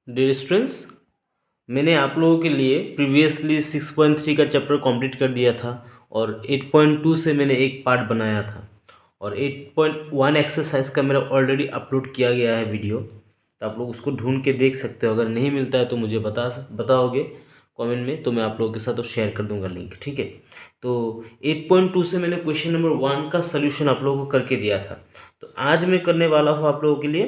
Dear students, मैंने आप लोगों के लिए प्रीवियसली 6.3 का चैप्टर कंप्लीट कर दिया था और 8.2 से मैंने एक पार्ट बनाया था और 8.1 एक्सरसाइज का मेरा ऑलरेडी अपलोड किया गया है वीडियो। तो आप लोग उसको ढूंढ के देख सकते हो। अगर नहीं मिलता है तो मुझे बताओगे कमेंट में, तो मैं आप लोगों के साथ शेयर कर दूंगा लिंक। ठीक है, तो 8.2 से मैंने क्वेश्चन नंबर 1 का सोल्यूशन आप लोगों को करके दिया था। तो आज मैं करने वाला हूँ आप लोगों के लिए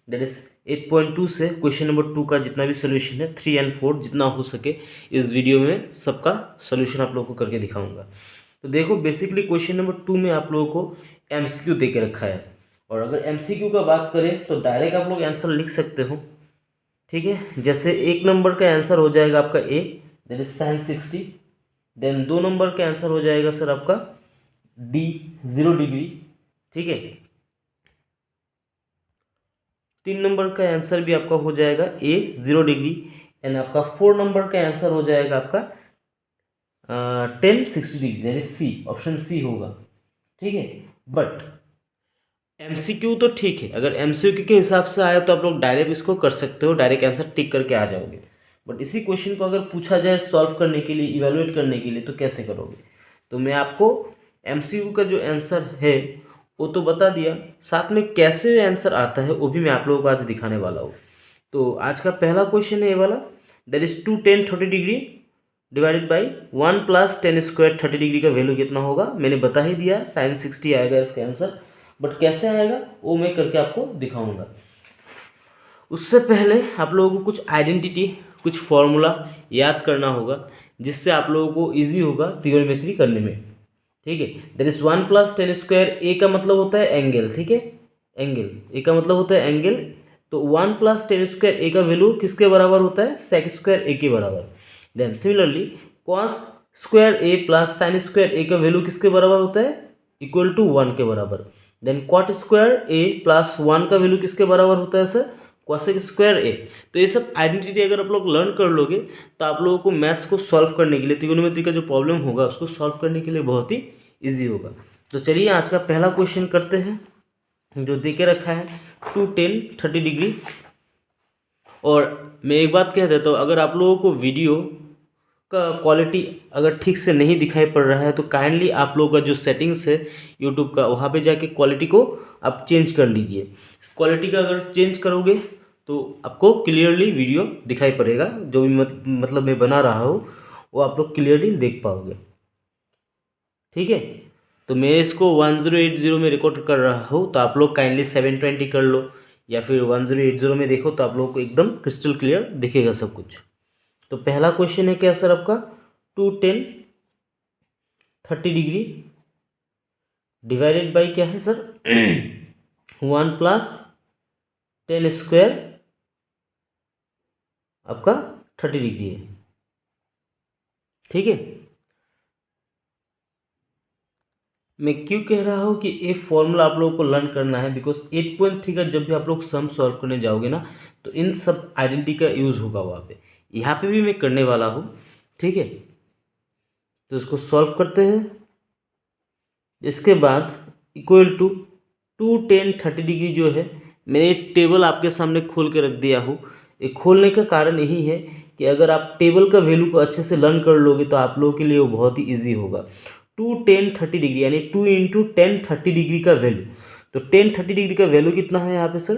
दैट इज 8.2 से क्वेश्चन नंबर 2 का जितना भी सोल्यूशन है 3 एंड 4 जितना हो सके इस वीडियो में सबका सोल्यूशन आप लोगों को करके दिखाऊंगा। तो देखो, बेसिकली क्वेश्चन नंबर 2 में आप लोगों को एमसीक्यू दे के रखा है और अगर एमसीक्यू का बात करें तो डायरेक्ट आप लोग आंसर लिख सकते हो। ठीक है, जैसे 1 नंबर का आंसर हो जाएगा आपका A, that is sine 60। Then 2 number का आंसर हो जाएगा सर आपका डी 0 डिग्री। ठीक है, 3 नंबर का आंसर भी आपका हो जाएगा ए 0 डिग्री एंड आपका 4 नंबर का आंसर हो जाएगा आपका 1060 degree, that is C, option C होगा। ठीक है, बट एमसीक्यू तो ठीक है, अगर एमसीक्यू के हिसाब से आए तो आप लोग डायरेक्ट इसको कर सकते हो, डायरेक्ट आंसर टिक करके आ जाओगे। बट इसी क्वेश्चन को अगर पूछा जाए सॉल्व करने के लिए, इवेलुएट करने के लिए, तो कैसे करोगे? तो मैं आपको एमसीक्यू का जो आंसर है वो तो बता दिया, साथ में कैसे आंसर आता है वो भी मैं आप लोगों को आज दिखाने वाला हूँ। तो आज का पहला क्वेश्चन है ये वाला, that is 2 10 30 degree divided by 1 plus 10 square 30 degree का वैल्यू कितना होगा? मैंने बता ही दिया, साइन 60 आएगा इसका आंसर, बट कैसे आएगा वो मैं करके आपको दिखाऊंगा। उससे पहले आप लोगों को कुछ आइडेंटिटी, कुछ फॉर्मूला याद करना होगा जिससे आप लोगों को इजी होगा ट्रिग्नोमेट्री करने में। ठीक है, दैट इज 1 प्लस 10 स्क्वायर, ए का मतलब होता है एंगल। ठीक है, एंगल, ए का मतलब होता है एंगल। तो 1 प्लस 10 स्क्वायर, ए का वैल्यू किसके बराबर होता है? सेक स्क्वायर ए के बराबर। देन सिमिलरली कॉस स्क्वायर ए प्लस साइन स्क्वायर ए का वैल्यू किसके बराबर होता है? इक्वल टू 1 के बराबर। देन कॉट स्क्वायर ए प्लस 1 का वैल्यू किसके बराबर होता है सर? कॉसेक स्क्वायर ए। तो ये सब आइडेंटिटी अगर आप लोग लर्न कर लोगे तो आप लोगों को मैथ्स को सॉल्व करने के लिए, त्रिकोणमिति का जो प्रॉब्लम होगा उसको सॉल्व करने के लिए बहुत ही इजी होगा। तो चलिए आज का पहला क्वेश्चन करते हैं, जो दे के रखा है 2 10 30 डिग्री। और मैं एक बात कह देता हूँ, अगर आप लोगों को वीडियो का क्वालिटी अगर ठीक से नहीं दिखाई पड़ रहा है तो काइंडली आप लोगों का जो सेटिंग्स है यूट्यूब का, वहाँ पे जाके क्वालिटी को आप चेंज कर लीजिए। इस क्वालिटी का अगर चेंज करोगे तो आपको क्लियरली वीडियो दिखाई पड़ेगा, जो भी मतलब मैं बना रहा हूँ वो आप लोग क्लियरली देख पाओगे। ठीक है, तो मैं इसको 1080 में रिकॉर्ड कर रहा हूँ, तो आप लोग काइंडली 720 कर लो या फिर 1080 में देखो, तो आप लोगों को एकदम क्रिस्टल क्लियर दिखेगा सब कुछ। तो पहला क्वेश्चन है क्या सर आपका? 2 10 30 डिग्री डिवाइडेड बाई क्या है सर? 1 प्लस 10 स्क्वायर आपका 30 डिग्री है। ठीक है, मैं क्यों कह रहा हूँ कि ये फॉर्मूला आप लोगों को लर्न करना है, बिकॉज 8.3 का जब भी आप लोग सम सॉल्व करने जाओगे ना तो इन सब आइडेंटिटी का यूज़ होगा वहाँ पे। यहाँ पे भी मैं करने वाला हूँ। ठीक है, तो इसको सॉल्व करते हैं। इसके बाद इक्वल टू 2 10 30 डिग्री जो है, मैंने टेबल आपके सामने खोल के रख दिया हूँ। ये खोलने का कारण यही है कि अगर आप टेबल का वैल्यू को अच्छे से लर्न कर लोगे तो आप लोगों के लिए वो बहुत ही ईजी होगा। 2 10 30 डिग्री यानी 2 इंटू 10 30 डिग्री का वैल्यू। तो 10 30 डिग्री का वैल्यू कितना है यहाँ पे सर?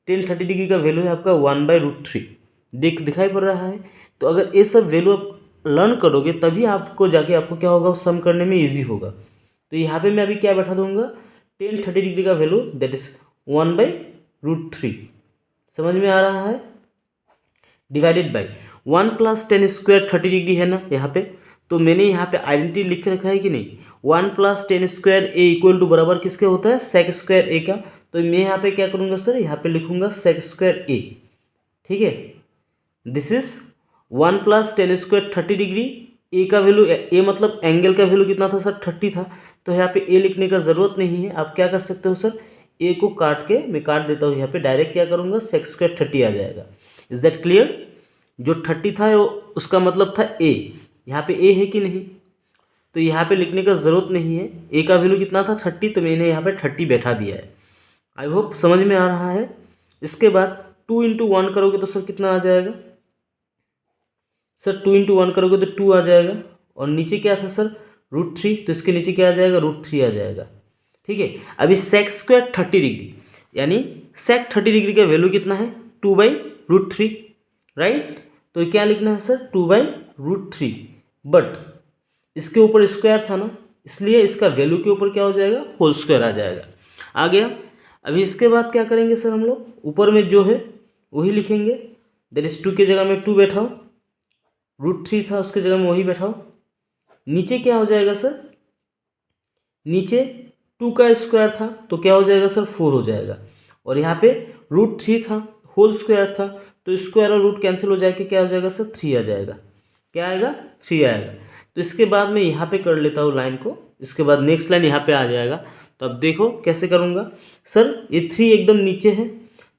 10 30 डिग्री का वैल्यू है आपका 1/√3। दिखाई पड़ रहा है। तो अगर ये सब वैल्यू आप लर्न करोगे तभी आपको जाके आपको क्या होगा, सम करने में ईजी होगा। तो यहाँ पे मैं अभी क्या बैठा दूंगा? 10 30 डिग्री का वैल्यू दैट इज 1/√3। समझ में आ रहा है? Divided by 1 plus 10 square 30 degree है ना यहाँ पे, तो मैंने यहाँ पे आइडेंटिटी लिख के रखा है कि नहीं? 1 plus 10 square A equal to बराबर किसके होता है? सेक स्क्वायर ए का। तो मैं यहाँ पे क्या करूँगा सर? यहाँ पे लिखूंगा सेक स्क्वायर ए। ठीक है, this is 1 plus 10 square 30 degree. A का वैल्यू, ए मतलब एंगल का वैल्यू कितना था सर? 30 था। तो यहाँ पे ए लिखने का ज़रूरत नहीं है। आप क्या कर सकते हो सर? ए को काट के मैं काट देता हूँ यहाँ पे, डायरेक्ट क्या करूँगा? सेक स्क्वायर 30 आ जाएगा। Is that clear? जो 30 था वो उसका मतलब था ए। यहाँ पे ए है कि नहीं? तो यहाँ पे लिखने का ज़रूरत नहीं है। ए का वैल्यू कितना था? 30, तो मैंने यहाँ पे 30 बैठा दिया है। आई होप समझ में आ रहा है। इसके बाद 2 × 1 करोगे तो सर कितना आ जाएगा सर, 2 × 1 करोगे तो 2 आ जाएगा। और नीचे क्या था सर, √3, तो इसके नीचे क्या आ जाएगा, √3 आ जाएगा। ठीक है, अभी sec² 30°, यानी sec 30° का वैल्यू कितना है, 2/√3, राइट। तो क्या लिखना है सर, 2/√3, बट इसके ऊपर स्क्वायर था ना, इसलिए इसका वैल्यू के ऊपर क्या हो जाएगा, होल स्क्वायर आ जाएगा। आ गया। अभी इसके बाद क्या करेंगे सर, हम लोग ऊपर में जो है वही लिखेंगे, दैट इज 2 की जगह में 2 बैठाओ, √3 था उसके जगह में वही बैठाओ। नीचे क्या हो जाएगा सर, नीचे 2 का स्क्वायर था तो क्या हो जाएगा सर, 4 हो जाएगा। और यहाँ पे √3 था, होल स्क्वायर था, तो स्क्वायर और रूट कैंसिल हो जाएगा, क्या हो जाएगा सर, 3 आ जाएगा। क्या आएगा, 3 आएगा। तो इसके बाद मैं यहाँ पे कर लेता हूँ लाइन को, इसके बाद नेक्स्ट लाइन यहाँ पे आ जाएगा। तो अब देखो कैसे करूँगा सर, ये 3 एकदम नीचे है,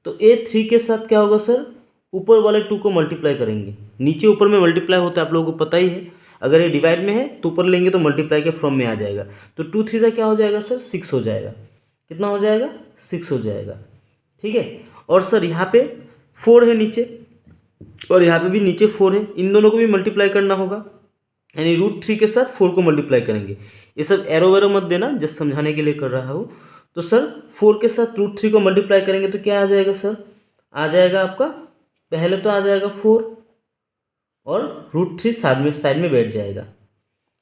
तो ये 3 के साथ क्या होगा सर, ऊपर वाले 2 को मल्टीप्लाई करेंगे। नीचे ऊपर में मल्टीप्लाई होता है, आप लोगों को पता ही है। अगर ये डिवाइड में है तो ऊपर लेंगे तो मल्टीप्लाई के फॉर्म में आ जाएगा। तो 2 3 से क्या हो जाएगा सर, 6 हो जाएगा। कितना हो जाएगा, 6 हो जाएगा। ठीक है, और सर यहाँ पे 4 है नीचे, और यहाँ पे भी नीचे 4 है, इन दोनों को भी मल्टीप्लाई करना होगा, यानी √3 के साथ 4 को मल्टीप्लाई करेंगे। ये सब एरो वेरो मत देना, जस्ट समझाने के लिए कर रहा हूँ। तो सर 4 के साथ √3 को मल्टीप्लाई करेंगे तो क्या आ जाएगा सर, आ जाएगा आपका, पहले तो आ जाएगा 4 और √3 साइड में बैठ जाएगा।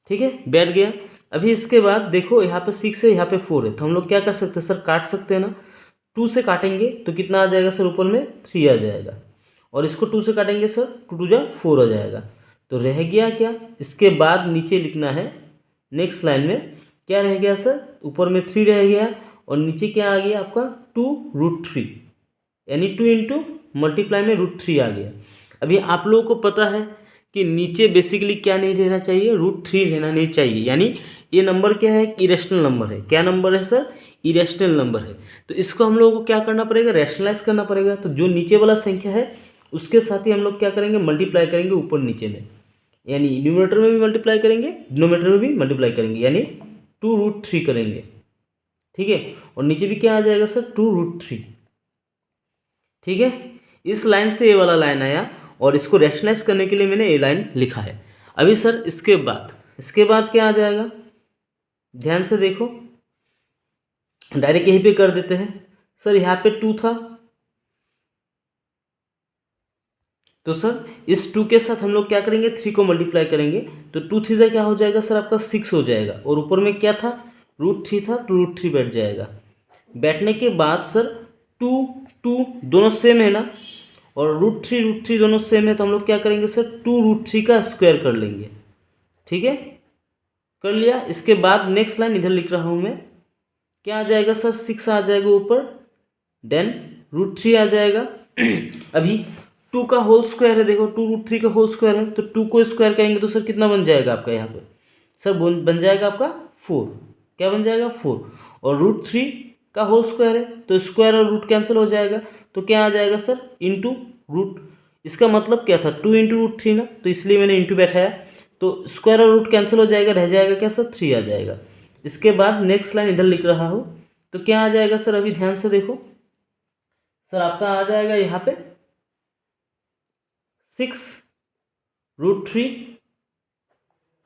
ठीक है, बैठ गया। अभी इसके बाद देखो यहाँ पे 6 है, यहाँ पे 4 है, तो हम लोग क्या कर सकते हैं सर, काट सकते हैं ना। 2 से काटेंगे तो कितना आ जाएगा सर, ऊपर में 3 आ जाएगा, और इसको 2 से काटेंगे सर, 2 2 जा 4 आ जाएगा। तो रह गया क्या, इसके बाद नीचे लिखना है नेक्स्ट लाइन में, क्या रह गया सर, ऊपर में 3 रह गया, और नीचे क्या आ गया आपका 2√3, यानी 2 इंटू मल्टीप्लाई में √3 आ गया। अभी आप लोगों को पता है कि नीचे बेसिकली क्या नहीं रहना चाहिए, √3 रहना नहीं चाहिए, यानी ये नंबर क्या है, इरेशनल नंबर है। क्या नंबर है सर, इरेशनल नंबर है। तो इसको हम लोगों को क्या करना पड़ेगा, रैशनलाइज करना पड़ेगा। तो जो नीचे वाला संख्या है उसके साथ ही हम लोग क्या करेंगे, मल्टीप्लाई करेंगे ऊपर नीचे में, यानी न्यूमरेटर में भी मल्टीप्लाई करेंगे, डिनोमिनेटर में भी मल्टीप्लाई करेंगे, यानी 2√3 करेंगे। ठीक है, और नीचे भी क्या आ जाएगा सर, 2√3। ठीक है, इस लाइन से ये वाला लाइन आया, और इसको रैशनलाइज करने के लिए मैंने ये लाइन लिखा है। अभी सर इसके बाद क्या आ जाएगा, ध्यान से देखो, डायरेक्ट यहीं पे कर देते हैं। सर यहाँ पे 2 था, तो सर इस 2 के साथ हम लोग क्या करेंगे, 3 को मल्टीप्लाई करेंगे, तो 2 3 से क्या हो जाएगा सर, आपका 6 हो जाएगा, और ऊपर में क्या था, √3 था, तो √3 बैठ जाएगा। बैठने के बाद सर 2 2 दोनों सेम है ना, और √3 दोनों सेम है, तो हम लोग क्या करेंगे सर, 2√3 का स्क्वायर कर लेंगे। ठीक है, कर लिया। इसके बाद नेक्स्ट लाइन इधर लिख रहा हूँ मैं, क्या आ जाएगा सर, 6 आ जाएगा ऊपर, देन √3 आ जाएगा। अभी 2 का होल स्क्वायर है, देखो 2√3 का होल स्क्वायर है, तो 2 को स्क्वायर करेंगे तो सर कितना बन जाएगा आपका, यहाँ पे सर बन जाएगा आपका 4। क्या बन जाएगा, 4। और √3 का होल स्क्वायर है, तो स्क्वायर और रूट कैंसिल हो जाएगा, तो क्या आ जाएगा सर, इंटू रूट। इसका मतलब क्या था, 2 इंटू √3 ना, तो इसलिए मैंने इंटू बैठाया, तो स्क्वायर और रूट कैंसिल हो जाएगा, रह जाएगा क्या सर, 3 आ जाएगा। इसके बाद नेक्स्ट लाइन इधर लिख रहा हूँ, तो क्या आ जाएगा सर, अभी ध्यान से देखो सर, आपका आ जाएगा यहाँ पे 6√3,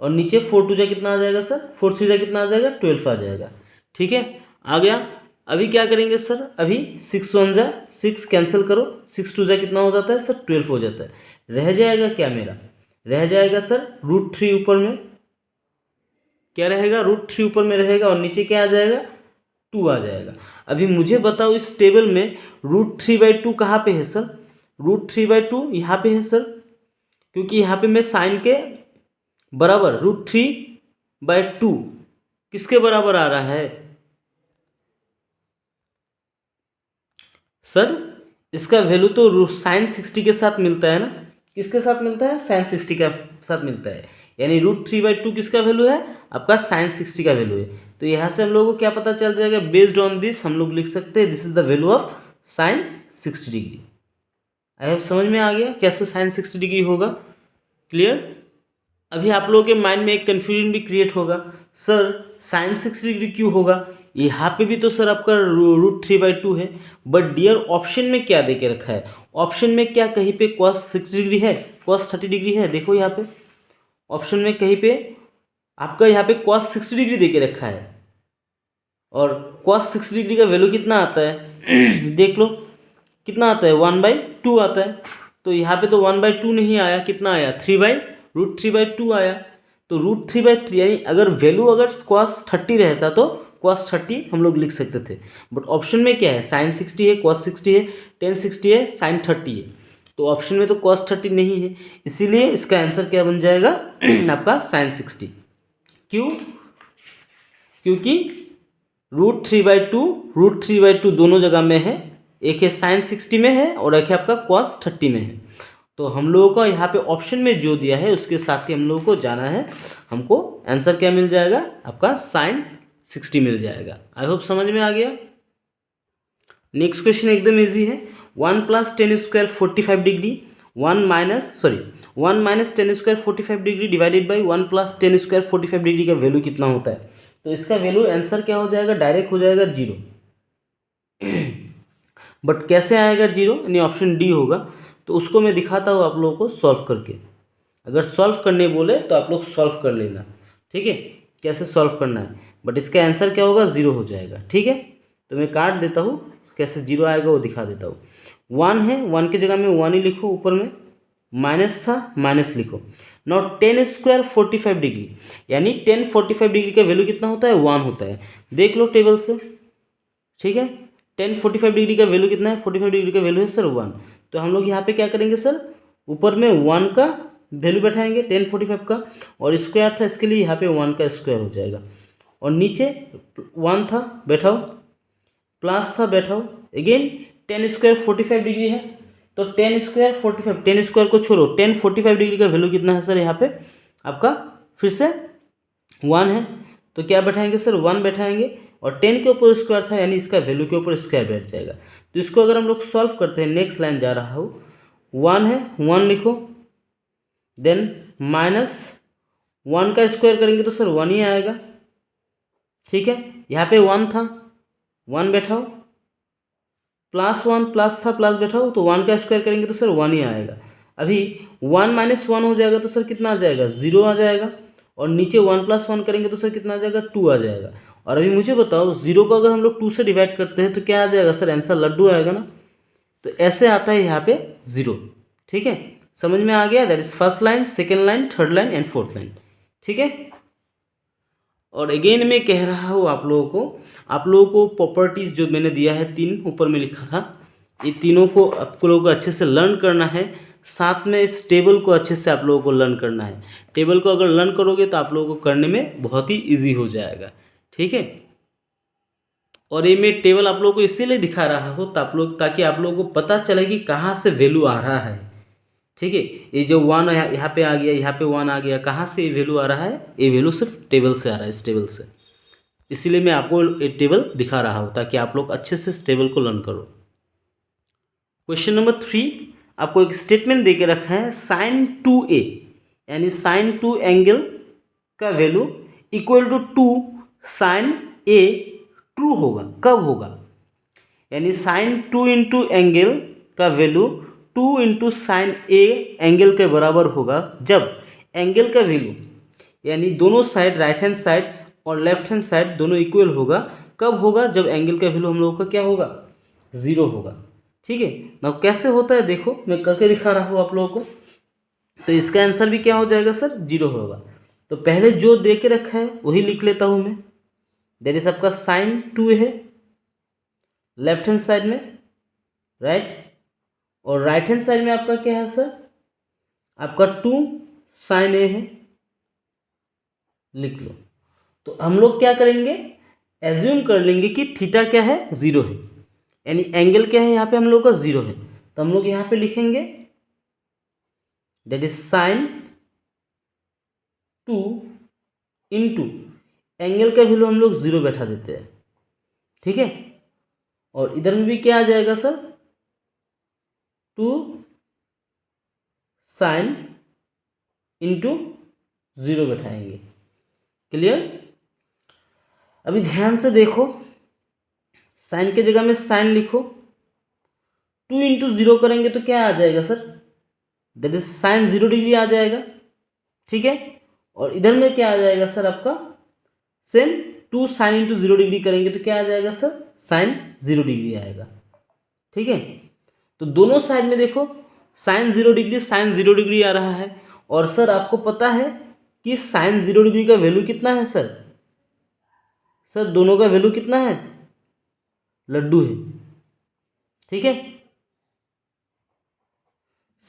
और नीचे 4 2 जा कितना आ जाएगा सर, 4 3 जा कितना आ जाएगा, 12 आ जाएगा। ठीक है, आ गया। अभी क्या करेंगे सर, अभी 6 1 जा 6 कैंसिल करो, 6 2 जा कितना हो जाता है सर, 12 हो जाता है। रह जाएगा क्या मेरा, रह जाएगा सर √3 ऊपर में, क्या रहेगा, √3 ऊपर में रहेगा, और नीचे क्या आ जाएगा, 2 आ जाएगा। अभी मुझे बताओ इस टेबल में √3/2 कहाँ पे है सर, √3/2 यहाँ पे है सर, क्योंकि यहाँ पे मैं साइन के बराबर √3/2 किसके बराबर आ रहा है सर, इसका वैल्यू तो साइन 60 के साथ मिलता है ना, किसके साथ मिलता है, साइन 60 के साथ मिलता है, यानी √3/2 किसका वैल्यू है, आपका साइन 60 का वैल्यू है। तो यहाँ से हम लोगों को क्या पता चल जाएगा, बेस्ड ऑन दिस हम लोग लिख सकते हैं, this is the value of sign 60 degree. I hope समझ में आ गया कैसे साइन 60 डिग्री होगा, क्लियर। अभी आप लोगों के माइंड में एक कन्फ्यूजन भी क्रिएट होगा, सर साइन 60 डिग्री क्यों होगा, यहाँ पे भी तो सर आपका √3/2 है, बट डियर ऑप्शन में क्या दे के रखा है? ऑप्शन में क्या कहीं पे cos 60 डिग्री है, cos 30 डिग्री है? देखो यहाँ पे ऑप्शन में कहीं पे आपका यहाँ पे cos 60 डिग्री दे के रखा है, और cos 60 डिग्री का वैल्यू कितना आता है देख लो कितना आता है, 1/2 आता है। तो यहाँ पे तो 1/2 नहीं आया, कितना आया, √3/2 आया। तो √3/3 यानी अगर वैल्यू अगर cos 30 रहता तो cos 30 हम लोग लिख सकते थे, बट ऑप्शन में क्या है, sin 60 है, cos 60 है, tan 60 है, sin 30 है। तो ऑप्शन में तो cos 30 नहीं है, इसीलिए इसका आंसर क्या बन जाएगा आपका sin 60। क्यों? क्योंकि √3/2 दोनों जगह में है, एक है sin 60 में है और एक है आपका cos 30 में है। तो हम लोगों को यहाँ पे ऑप्शन में जो दिया है उसके साथ ही हम लोगों को जाना है, हमको आंसर क्या मिल जाएगा, आपका sin 60 मिल जाएगा। आई होप समझ में आ गया। नेक्स्ट क्वेश्चन एकदम इजी है। 1 + tan² 45 degree 1 minus tan² 45 degree divided by 1 + tan² 45 degree का वैल्यू कितना होता है? तो इसका वैल्यू आंसर क्या हो जाएगा, डायरेक्ट हो जाएगा 0। बट कैसे आएगा 0, यानी ऑप्शन डी होगा। तो उसको मैं दिखाता हूँ आप लोगों को सॉल्व करके। अगर सॉल्व करने बोले तो आप लोग सॉल्व कर लेना, ठीक है, कैसे सॉल्व करना है। बट इसका आंसर क्या होगा, 0 हो जाएगा, ठीक है। तो मैं काट देता हूँ, कैसे 0 आएगा वो दिखा देता हूँ। 1 है, 1 की जगह में 1 ही लिखो, ऊपर में माइनस था माइनस लिखो। नॉट tan² 45 डिग्री, यानी tan 45 डिग्री का वैल्यू कितना होता है, 1 होता है। देख लो टेबल से, ठीक है। tan 45 डिग्री का वैल्यू कितना है, 45 डिग्री का वैल्यू है सर 1। तो हम लोग यहाँ पे क्या करेंगे सर, ऊपर में 1 का वैल्यू बैठाएंगे tan 45 का, और स्क्वायर था इसके लिए यहाँ पे 1 का स्क्वायर हो जाएगा, और नीचे 1 था बैठाओ, प्लस था बैठाओ, अगेन tan² 45 डिग्री है, तो tan² 45, tan² को छोड़ो, tan 45 डिग्री का वैल्यू कितना है सर, यहाँ पे आपका फिर से 1 है, तो क्या बैठाएंगे सर, 1 बैठाएंगे, और 10 के ऊपर स्क्वायर था यानी इसका वैल्यू के ऊपर स्क्वायर बैठ जाएगा। तो इसको अगर हम लोग सॉल्व करते हैं, नेक्स्ट लाइन जा रहा हूँ, 1 है, 1 लिखो, देन माइनस 1 का स्क्वायर करेंगे तो सर 1 ही आएगा, ठीक है। यहाँ पे 1 था, 1 बैठाओ, +1 प्लस था प्लस बैठाओ, तो 1 का स्क्वायर करेंगे तो सर 1 ही आएगा। अभी 1 - 1 हो जाएगा तो सर कितना आ जाएगा, 0 आ जाएगा, और नीचे 1 + 1 करेंगे तो सर कितना आ जाएगा, 2 आ जाएगा। और अभी मुझे बताओ 0 को अगर हम लोग 2 से डिवाइड करते हैं तो क्या आ जाएगा सर, आंसर लड्डू आएगा ना। तो ऐसे आता है यहाँ पे 0, ठीक है। समझ में आ गया, that is first line, second line, third line and fourth line, ठीक है। और अगेन मैं कह रहा हूँ आप लोगों को प्रॉपर्टीज़ जो मैंने दिया है 3 ऊपर में लिखा था, ये तीनों को आप लोगों को अच्छे से लर्न करना है, साथ में इस टेबल को अच्छे से आप लोगों को लर्न करना है। टेबल को अगर लर्न करोगे तो आप लोगों को करने में बहुत ही ईजी हो जाएगा, ठीक है। और ये मैं टेबल आप लोगों को इसीलिए दिखा रहा हूँ ताकि आप लोगों को पता चले कि कहाँ से वैल्यू आ रहा है, ठीक है। ये जो 1 यहाँ पे आ गया, यहाँ पे 1 आ गया, कहाँ से ये वैल्यू आ रहा है, ये वैल्यू सिर्फ टेबल से आ रहा है, इस टेबल से। इसीलिए मैं आपको ये टेबल दिखा रहा हूँ ताकि आप लोग अच्छे से इस टेबल को लर्न करो। क्वेश्चन नंबर 3, आपको एक स्टेटमेंट दे के रखा है, sin 2a यानी sin 2 एंगल का value equal to 2 sin a true होगा, कब होगा, यानी sin 2 इंटू एंगल का value 2 into sine A angle के बराबर होगा जब एंगल का वैल्यू यानी दोनों साइड, राइट हैंड साइड और लेफ्ट हैंड साइड दोनों इक्वल होगा। कब होगा, जब एंगल का वैल्यू हम लोगों का क्या होगा, 0 होगा, ठीक है ना। कैसे होता है देखो, मैं करके दिखा रहा हूँ आप लोगों को। तो इसका आंसर भी क्या हो जाएगा सर, 0 होगा। तो पहले जो दे के रखा है वही लिख लेता हूँ मैं, दैट इज आपका sin 2 है लेफ्ट हैंड साइड में, राइट, और राइट हैंड साइड में आपका क्या है सर, आपका 2 sin a है, लिख लो। तो हम लोग क्या करेंगे, एज्यूम कर लेंगे कि थीटा क्या है, 0 है, यानी एंगल क्या है यहाँ पे हम लोग का 0 है। तो हम लोग यहाँ पे लिखेंगे that is sin 2 into angle का वैल्यू हम लोग 0 बैठा देते हैं, ठीक है। और इधर में भी क्या आ जाएगा सर, 2 sin इंटू 0 बैठाएंगे, क्लियर। अभी ध्यान से देखो, साइन के जगह में साइन लिखो, 2 इंटू जीरो करेंगे तो क्या आ जाएगा sir, that is sine 0 degree आ जाएगा। ठीक है, और इधर में क्या आ जाएगा सर आपका, सेम 2 साइन इंटू 0 डिग्री करेंगे तो क्या आ जाएगा सर, साइन 0 डिग्री आएगा। ठीक है, तो दोनों साइड में देखो साइन 0 डिग्री साइन 0 डिग्री आ रहा है, और सर आपको पता है कि साइन 0 डिग्री का वैल्यू कितना है सर, सर दोनों का वैल्यू कितना है, लड्डू है। ठीक है,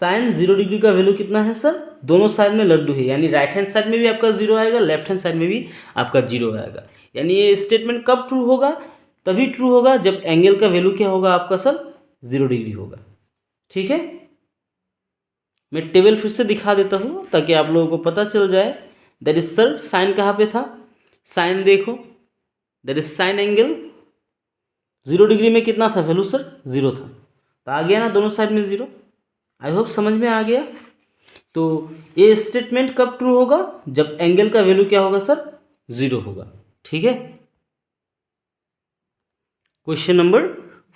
साइन 0 डिग्री का वैल्यू कितना है सर, दोनों साइड में लड्डू है, यानी राइट हैंड साइड में भी आपका 0 आएगा, लेफ्ट हैंड साइड में भी आपका 0 आएगा। यानी ये स्टेटमेंट कब ट्रू होगा, तभी ट्रू होगा जब एंगल का वैल्यू क्या होगा आपका सर, 0 डिग्री होगा। ठीक है, मैं टेबल फिर से दिखा देता हूँ ताकि आप लोगों को पता चल जाए। दैट इज सर साइन कहाँ पे था, साइन देखो, that is sign angle 0 degree में कितना था वैल्यू सर, 0 था, तो आ गया ना दोनों साइड में 0। आई होप समझ में आ गया। तो ये स्टेटमेंट कब ट्रू होगा, जब एंगल का वैल्यू क्या होगा सर, 0 होगा। ठीक है, क्वेश्चन नंबर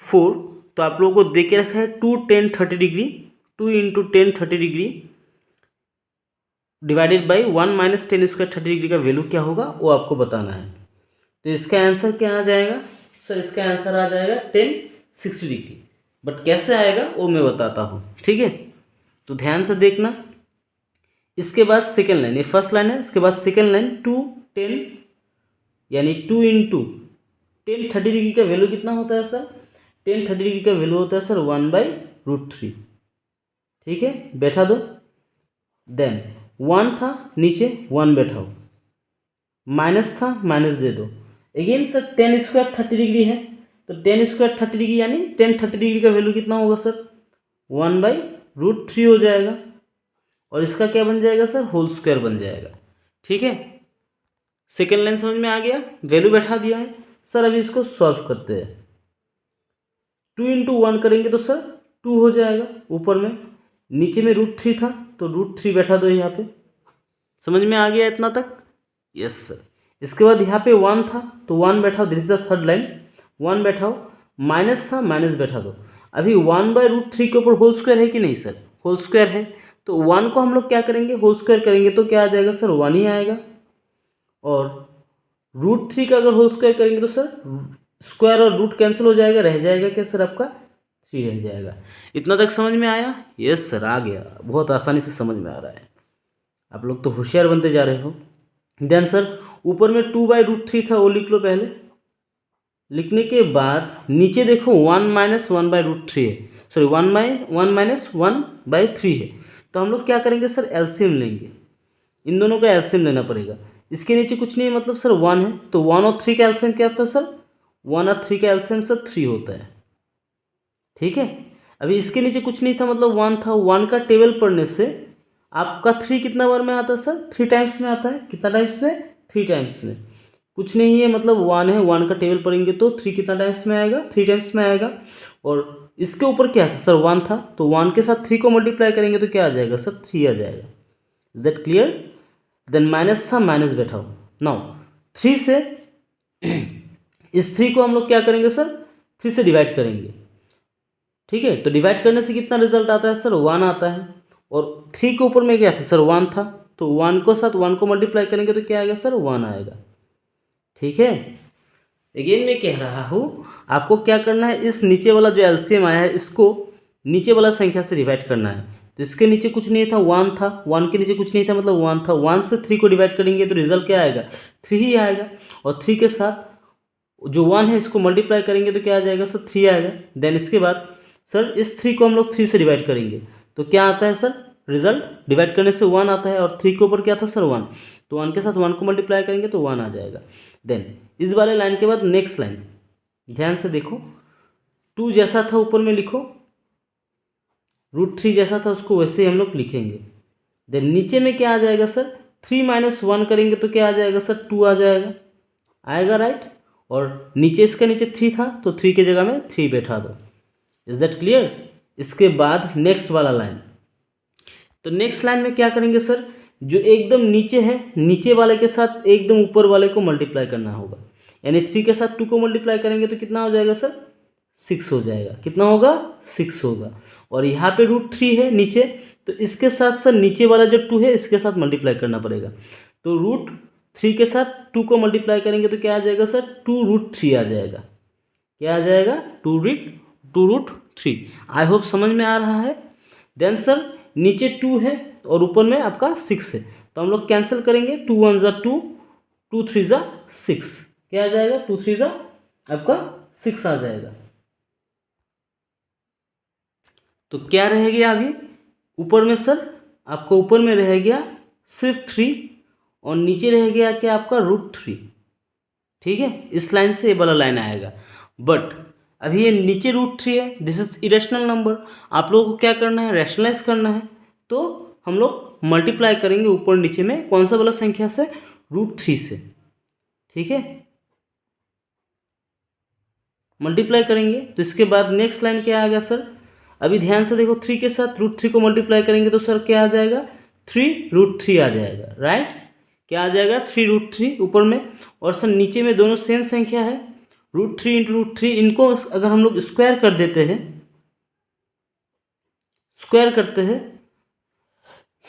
4, तो आप लोगों को दे के रखा है 2 10 30 degree, 2 into 10 30 degree divided by 1 minus 10 square 30 degree का वैल्यू क्या होगा वो आपको बताना है। तो इसका आंसर क्या आ जाएगा सर, इसका आंसर आ जाएगा 10 60 डिग्री, बट कैसे आएगा वो मैं बताता हूँ। ठीक है, तो ध्यान से देखना। इसके बाद सेकेंड लाइन, ये फर्स्ट लाइन है, इसके बाद सेकेंड लाइन 2 10 यानी 2 इंटू 10 30 डिग्री का वैल्यू कितना होता है सर, 10 30 डिग्री का वैल्यू होता है सर 1/√3। ठीक है, बैठा दो, देन 1 था नीचे 1 बैठाओ, माइनस था माइनस दे दो, अगेन सर 10 स्क्वायर 30 डिग्री है, तो 10 स्क्वायर 30 डिग्री यानी 10 30 डिग्री का वैल्यू कितना होगा सर, 1/√3 हो जाएगा, और इसका क्या बन जाएगा सर, होल स्क्वायर बन जाएगा। ठीक है, सेकेंड लाइन समझ में आ गया, वैल्यू बैठा दिया है सर। अभी इसको सॉल्व करते हैं, 2 इंटू 1 करेंगे तो सर 2 हो जाएगा, ऊपर में नीचे में √3 था तो √3 बैठा दो यहाँ पे। समझ में आ गया इतना तक, यस सर। इसके बाद यहाँ पे 1 था तो 1 बैठाओ, this is the third line, 1 बैठाओ, माइनस था माइनस बैठा दो। अभी 1/√3 के ऊपर होल स्क्वायर है कि नहीं सर, होल स्क्वायर है, तो 1 को हम लोग क्या करेंगे, होल स्क्वायर करेंगे तो क्या आ जाएगा सर, 1 ही आएगा, और √3 का अगर होल स्क्वायर करेंगे तो सर स्क्वायर और रूट कैंसिल हो जाएगा, रह जाएगा क्या सर आपका, 3 रह जाएगा। इतना तक समझ में आया, यस सर आ गया, बहुत आसानी से समझ में आ रहा है, आप लोग तो होशियार बनते जा रहे हो। देन सर ऊपर में 2/√3 था वो लिख लो पहले, लिखने के बाद नीचे देखो 1 माइनस 1/√3 है, सॉरी 1 माइनस 1/3 है, तो हम लोग क्या करेंगे सर, एलसीएम लेंगे, इन दोनों का एलसीएम लेना पड़ेगा। इसके नीचे कुछ नहीं है, मतलब सर 1 है, तो 1 और 3 का एलसीएम क्या होता है सर, 1 और 3 का एलसीएम सर 3 होता है। ठीक है, अभी इसके नीचे कुछ नहीं था, मतलब 1 था, 1 का टेबल पढ़ने से आपका 3 कितना बार में आता है सर, 3 टाइम्स में आता है, कितना टाइम्स में, 3 टाइम्स में। कुछ नहीं है, मतलब 1 है, 1 का टेबल पढ़ेंगे तो 3 कितना टाइम्स में आएगा, 3 टाइम्स में आएगा, और इसके ऊपर क्या था सर, 1 था, तो 1 के साथ 3 को मल्टीप्लाई करेंगे तो क्या आ जाएगा सर, 3 आ जाएगा। Is that clear. Then minus था माइनस बैठाओ, नाउ 3 से इस 3 को हम लोग क्या करेंगे सर, 3 से डिवाइड करेंगे। ठीक है, तो डिवाइड करने से कितना रिजल्ट आता है सर, 1 आता है, और 3 के ऊपर में क्या था सर, 1 था, तो 1 को साथ 1 को मल्टीप्लाई करेंगे तो क्या आएगा सर, 1 आएगा। ठीक है, अगेन मैं कह रहा हूँ आपको क्या करना है, इस नीचे वाला जो एलसीएम आया है इसको नीचे वाला संख्या से डिवाइड करना है। तो इसके नीचे कुछ नहीं था, 1 था, 1 के नीचे कुछ नहीं था, मतलब 1 था, 1 से 3 को डिवाइड करेंगे तो रिजल्ट क्या आएगा, 3 ही आएगा, और 3 के साथ जो 1 है इसको मल्टीप्लाई करेंगे तो क्या आ जाएगा सर, 3 आएगा। देन इसके बाद सर इस 3 को हम लोग 3 से डिवाइड करेंगे तो क्या आता है सर, रिजल्ट डिवाइड करने से 1 आता है, और 3 के ऊपर क्या था सर, 1, तो 1 के साथ 1 को मल्टीप्लाई करेंगे तो 1 आ जाएगा। देन इस वाले लाइन के बाद नेक्स्ट लाइन ध्यान से देखो, 2 जैसा था ऊपर में लिखो, √3 जैसा था उसको वैसे ही हम लोग लिखेंगे। देन नीचे में क्या आ जाएगा सर, 3 माइनस 1 करेंगे तो क्या आ जाएगा सर, 2 आ जाएगा, आएगा राइट, और नीचे इसके नीचे 3 था तो 3 की जगह में 3 बैठा दो। Is that clear. इसके बाद नेक्स्ट वाला लाइन, तो नेक्स्ट लाइन में क्या करेंगे सर, जो एकदम नीचे है नीचे वाले के साथ एकदम ऊपर वाले को मल्टीप्लाई करना होगा। यानी 3 के साथ 2 को मल्टीप्लाई करेंगे तो कितना हो जाएगा सर, 6 हो जाएगा। कितना होगा, 6 होगा। और यहाँ पे √3 है नीचे, तो इसके साथ सर नीचे वाला जो 2 है इसके साथ मल्टीप्लाई करना पड़ेगा। तो √3 के साथ 2 को मल्टीप्लाई करेंगे तो क्या आ जाएगा सर, 2√3 आ जाएगा। क्या आ जाएगा, 2√3। आई होप समझ में आ रहा है। देन सर नीचे 2 है और ऊपर में आपका 6 है, तो हम लोग कैंसिल करेंगे। 2 1 ज़ा 2, 2 3 ज़ा 6। क्या आ जाएगा, 2 3 ज़ा आपका 6 आ जाएगा। तो क्या रह गया अभी ऊपर में सर, आपको ऊपर में रह गया सिर्फ 3 और नीचे रह गया क्या आपका √3। ठीक है, इस लाइन से ये वाला लाइन आएगा। बट अभी ये नीचे √3 है, दिस इज इरेशनल नंबर। आप लोगों को क्या करना है, रैशनलाइज करना है। तो हम लोग मल्टीप्लाई करेंगे ऊपर नीचे में कौन सा वाला संख्या से, √3 से। ठीक है, मल्टीप्लाई करेंगे तो इसके बाद नेक्स्ट लाइन क्या आ गया सर, अभी ध्यान से देखो, 3 के साथ √3 को मल्टीप्लाई करेंगे तो सर क्या आ जाएगा, 3√3 आ जाएगा। राइट, क्या आ जाएगा, 3√3 ऊपर में। और सर नीचे में दोनों सेम संख्या है, √3 इंटू √3। इनको अगर हम लोग स्क्वायर कर देते हैं, स्क्वायर करते हैं,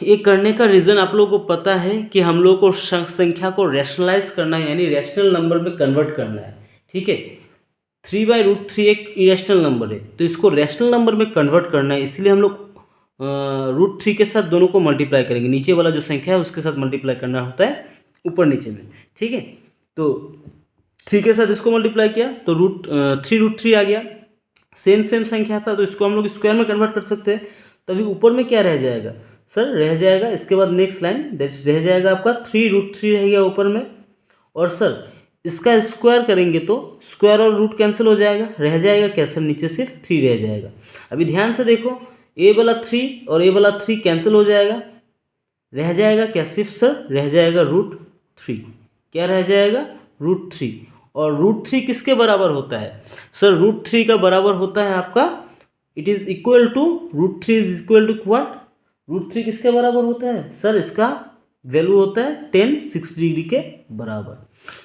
ये करने का रीज़न आप लोगों को पता है कि हम लोग को संख्या को रैशनलाइज करना है, यानी रैशनल नंबर में कन्वर्ट करना है। ठीक है, 3/√3 एक इरेशनल नंबर है, तो इसको रैशनल नंबर में कन्वर्ट करना है, इसलिए हम लोग √3 के साथ दोनों को मल्टीप्लाई करेंगे। नीचे वाला जो संख्या है उसके साथ मल्टीप्लाई करना होता है ऊपर नीचे में। ठीक है, तो 3 के साथ इसको मल्टीप्लाई किया तो 3√3 आ गया। सेम संख्या था तो इसको हम लोग स्क्वायर में कन्वर्ट कर सकते हैं। तभी ऊपर में क्या रह जाएगा सर, रह जाएगा इसके बाद नेक्स्ट लाइन रह जाएगा आपका 3√3 रह गया ऊपर में। और सर इसका स्क्वायर करेंगे तो स्क्वायर और रूट कैंसिल हो जाएगा, रह जाएगा क्या सर, नीचे सिर्फ 3 रह जाएगा। अभी ध्यान से देखो, ए वाला 3 और ए वाला 3 कैंसिल हो जाएगा, रह जाएगा क्या, सिर्फ सर रह जाएगा √3। क्या रह जाएगा, √3। और √3 किसके बराबर होता है सर, √3 का बराबर होता है आपका, it is equal to √3 is equal to what, √3 किसके बराबर होता है सर, इसका वैल्यू होता है tan 60 डिग्री के बराबर।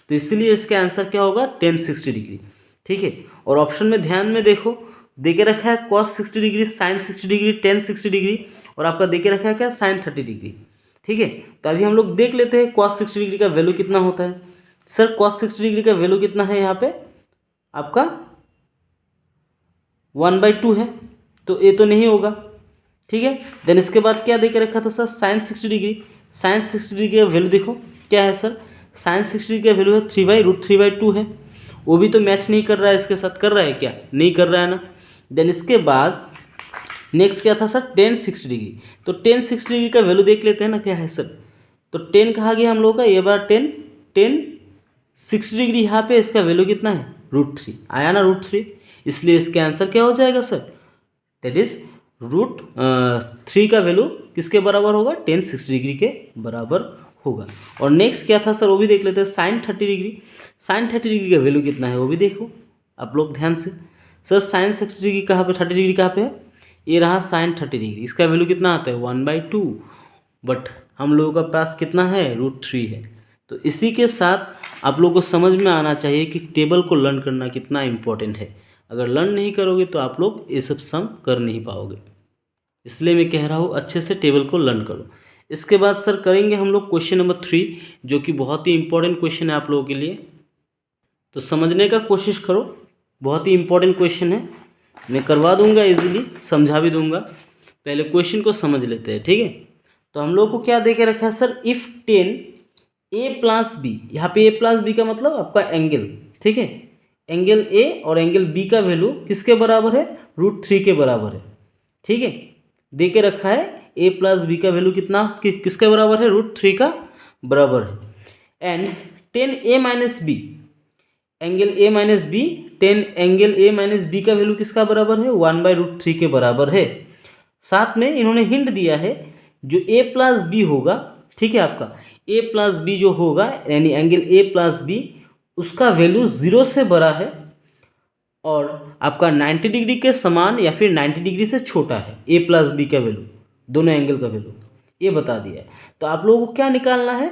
तो इसीलिए इसका आंसर क्या होगा, tan 60 डिग्री। ठीक है, और ऑप्शन में ध्यान में देखो, देके रखा है cos 60 degree, sin 60 degree, tan 60 degree, और आपका देके रखा है क्या, sin 30 डिग्री। ठीक है, तो अभी हम लोग देख लेते हैं cos 60 डिग्री का वैल्यू कितना होता है। सर cos 60 डिग्री का वैल्यू कितना है यहाँ पे आपका 1/2 है, तो ये तो नहीं होगा। ठीक है, देन इसके बाद क्या देके रखा था sir, sin 60 degree. sin 60 degree का वैल्यू देखो क्या है सर, sin 60 डिग्री का वैल्यू है 3/√3/2 है। वो भी तो मैच नहीं कर रहा है इसके साथ, कर रहा है क्या, नहीं कर रहा है ना। देन इसके बाद नेक्स्ट क्या था सर, tan 60 डिग्री। तो tan 60 डिग्री का वैल्यू देख लेते हैं ना क्या है सर, तो tan कहा गया हम लोग का, ये बार tan 60 डिग्री यहाँ पे इसका वैल्यू कितना है, √3 आया ना, √3। इसलिए इसका आंसर क्या हो जाएगा सर, दैट इज √3 का वैल्यू किसके बराबर होगा, tan 60 डिग्री के बराबर होगा। और नेक्स्ट क्या था सर, वो भी देख लेते हैं, sin 30 डिग्री। sin 30 डिग्री का वैल्यू कितना है वो भी देखो आप लोग ध्यान से। सर sin 60 डिग्री कहाँ पे, 30 डिग्री कहाँ पे है, ये रहा sin 30 डिग्री, इसका वैल्यू कितना आता है 1/2, बट हम लोगों का पास कितना है, √3 है। तो इसी के साथ आप लोगों को समझ में आना चाहिए कि टेबल को लर्न करना कितना इम्पोर्टेंट है। अगर लर्न नहीं करोगे तो आप लोग ये सब सम कर नहीं पाओगे, इसलिए मैं कह रहा हूँ अच्छे से टेबल को लर्न करो। इसके बाद सर करेंगे हम लोग क्वेश्चन नंबर 3, जो कि बहुत ही इंपॉर्टेंट क्वेश्चन है आप लोगों के लिए, तो समझने का कोशिश करो। बहुत ही इंपॉर्टेंट क्वेश्चन है, मैं करवा दूंगा इजीली, समझा भी दूंगा। पहले क्वेश्चन को समझ लेते हैं। ठीक है, तो हम लोग को क्या दे के रखा है sir, if tan a plus B, यहाँ पे a प्लस बी का मतलब आपका एंगल। ठीक है, एंगल a और एंगल b का वैल्यू किसके बराबर है, √3 के बराबर है। ठीक है, दे के रखा है a प्लस बी का वैल्यू कितना किसके बराबर है, √3 का बराबर है। And tan a minus B, angle a minus B, tan angle a minus B का वैल्यू किसका बराबर है, 1/√3 के बराबर है। साथ में इन्होंने हिंट दिया है जो a प्लस बी होगा, ठीक है, आपका a प्लस बी जो होगा यानी एंगल a प्लस बी, उसका वैल्यू 0 से बड़ा है और आपका 90 डिग्री के समान या फिर 90 डिग्री से छोटा है a प्लस बी का वैल्यू, दोनों एंगल का वैल्यू ये बता दिया है। तो आप लोगों को क्या निकालना है,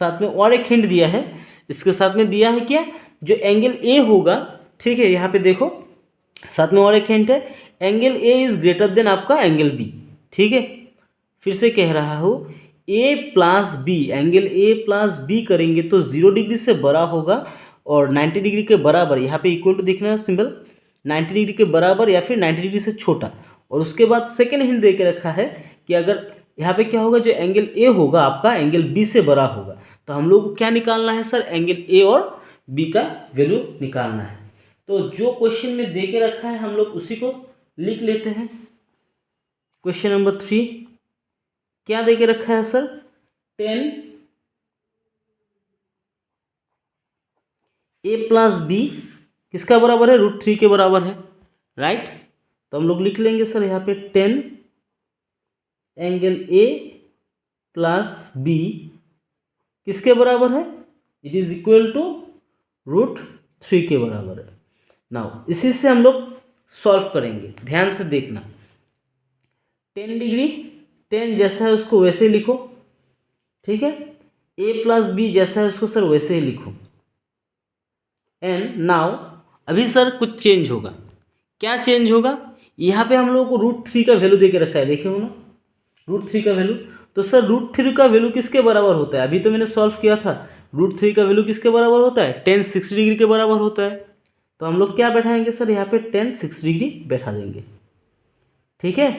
साथ में और एक हिंट दिया है, इसके साथ में दिया है क्या, जो एंगल ए होगा, ठीक है, यहाँ पे देखो साथ में और एक हिंट है, angle A is greater than आपका एंगल बी, ठीक है। फिर से कह रहा हूँ, A plus B, angle A plus B करेंगे तो 0 डिग्री से बड़ा होगा और 90 डिग्री के बराबर, यहाँ पे इक्वल टू दिखना है सिंबल, 90 डिग्री के बराबर या फिर 90 डिग्री से छोटा। और उसके बाद सेकेंड हिंट दे के रखा है कि अगर यहाँ पे क्या होगा, जो एंगल ए होगा आपका एंगल बी से बड़ा होगा। तो हम लोग को क्या निकालना है सर, एंगल ए और बी का वैल्यू निकालना है। तो जो क्वेश्चन में दे के रखा है हम लोग उसी को लिख लेते हैं। क्वेश्चन नंबर 3 क्या दे के रखा है सर, 10 ए प्लस बी किसका बराबर है, √3 के बराबर है, राइट। तो हम लोग लिख लेंगे सर यहाँ पे 10 एंगल ए प्लस बी किसके बराबर है, इट इज इक्वल टू √3 के बराबर है। नाउ इसी से हम लोग सॉल्व करेंगे, ध्यान से देखना। 10 डिग्री 10 जैसा है उसको वैसे ही लिखो, ठीक है। ए प्लस बी जैसा है उसको सर वैसे ही लिखो। एंड नाउ अभी सर कुछ चेंज होगा, क्या चेंज होगा, यहाँ पे हम लोगों को √3 का वैल्यू दे के रखा है, देखे हो ना, √3 का वैल्यू। तो सर √3 का वैल्यू किसके बराबर होता है, अभी तो मैंने सॉल्व किया था, √3 का वैल्यू किसके बराबर होता है, tan 60 डिग्री के बराबर होता है। तो हम लोग क्या बैठाएंगे सर, यहाँ पे tan 60 डिग्री बैठा देंगे, ठीक है।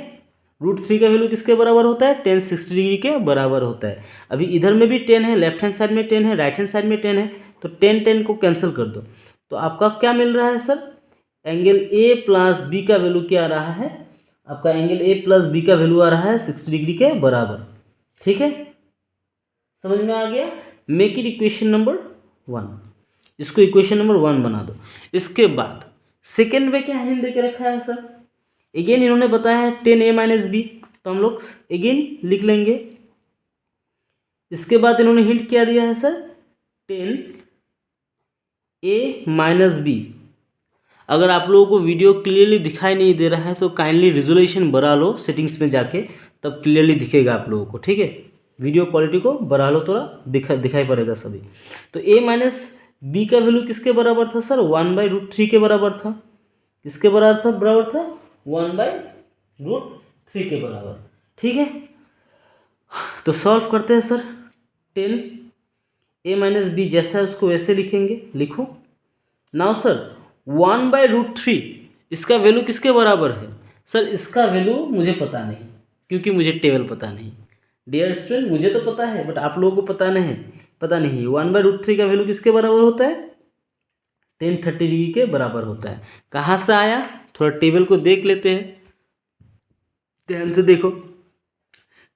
√3 का वैल्यू किसके बराबर होता है, tan 60 डिग्री के बराबर होता है। अभी इधर में भी 10 है, लेफ्ट हैंड साइड में 10 है, राइट हैंड साइड में 10 है, तो 10 को कैंसिल कर दो। तो आपका क्या मिल रहा है sir, angle A plus B का वैल्यू क्या आ रहा है, आपका एंगल ए प्लस बी का वैल्यू आ रहा है 60 डिग्री के बराबर, ठीक है। समझ में आ गया। मेक इट इक्वेशन नंबर 1, इसको इक्वेशन नंबर 1 बना दो। इसके बाद सेकेंड में क्या हिंट दे के रखा है सर, अगेन इन्होंने बताया है 10a माइनस बी, तो हम लोग अगेन लिख लेंगे। इसके बाद इन्होंने हिंट क्या दिया है सर, 10a माइनस बी। अगर आप लोगों को वीडियो क्लियरली दिखाई नहीं दे रहा है तो काइंडली रिजोल्यूशन बढ़ा लो सेटिंग्स में जाके, तब क्लियरली दिखेगा आप लोगों को, ठीक है। वीडियो क्वालिटी को बढ़ा लो, थोड़ा दिखाई पड़ेगा सभी। तो a माइनस बी का वैल्यू किसके बराबर था सर, 1/√3 के बराबर था, किसके बराबर था 1/√3 के बराबर, ठीक है। तो सॉल्व करते हैं सर, 10a माइनस बी जैसा है उसको वैसे लिखेंगे, लिखो। नाउ सर 1/√3 इसका वैल्यू किसके बराबर है सर, इसका वैल्यू मुझे पता नहीं, क्योंकि मुझे टेबल पता नहीं। डियर स्टूडेंट मुझे तो पता है बट आप लोगों को पता नहीं, 1/√3 का वैल्यू किसके बराबर होता है, tan 30 डिग्री के बराबर होता है। कहाँ से आया, थोड़ा टेबल को देख लेते हैं, ध्यान से देखो।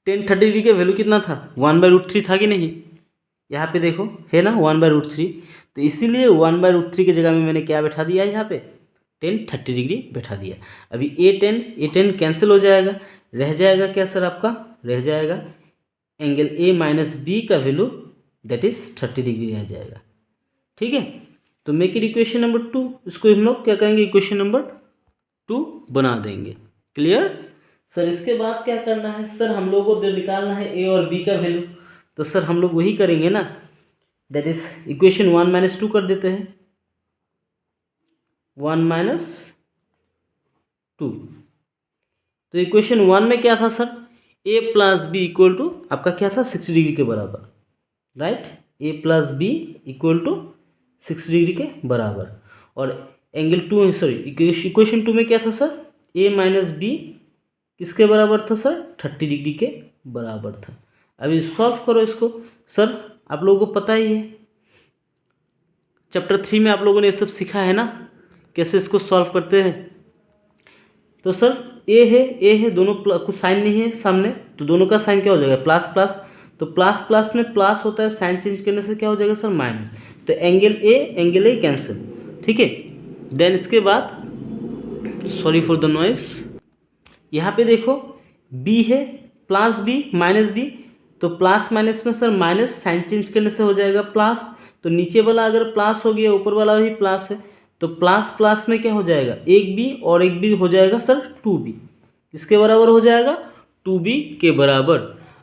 tan 30 डिग्री का वैल्यू कितना था, 1/√3 था कि नहीं, यहाँ पे देखो है ना 1/√3, तो इसीलिए 1/√3 की जगह में मैंने क्या बैठा दिया, यहाँ पे tan 30 डिग्री बैठा दिया। अभी a tan कैंसिल हो जाएगा, रह जाएगा क्या सर, आपका रह जाएगा एंगल a माइनस बी का वैल्यू दैट इज 30 डिग्री रह जाएगा, ठीक है। तो मेक इट इक्वेशन नंबर 2, इसको हम लोग क्या करेंगे, इक्वेशन नंबर 2 बना देंगे। Clear sir. इसके बाद क्या करना है सर, हम लोगों को निकालना है a और b का वैल्यू, तो सर हम लोग वही करेंगे ना, दैट इज इक्वेशन 1 - 2 कर देते हैं, 1 - 2। तो इक्वेशन 1 में क्या था sir, a plus B equal to आपका क्या था 60 डिग्री के बराबर, right. a plus B equal to 60 degree के बराबर। और एंगल 2 सॉरी इक्वेशन 2 में क्या था सर, a माइनस बी किसके बराबर था सर, 30 डिग्री के बराबर था। अभी सॉल्व करो इसको सर, आप लोगों को पता ही है, चैप्टर 3 में आप लोगों ने ये सब सीखा है ना, कैसे इसको सॉल्व करते हैं। तो सर ए है दोनों कुछ साइन नहीं है सामने, तो दोनों का साइन क्या हो जाएगा, प्लस प्लस, तो प्लस प्लस में प्लस होता है, साइन चेंज करने से क्या हो जाएगा सर, माइनस। तो एंगल ए कैंसिल, ठीक है। देन इसके बाद सॉरी फॉर द नॉइस, यहाँ पे देखो बी है प्लस बी माइनस बी, तो प्लस माइनस में सर माइनस, साइन चेंज करने से हो जाएगा प्लस, तो नीचे वाला अगर प्लस हो गया ऊपर वाला भी प्लस है, तो प्लस प्लस में क्या हो जाएगा, एक बी और एक बी हो जाएगा सर 2b, किसके बराबर हो जाएगा, 2b के बराबर।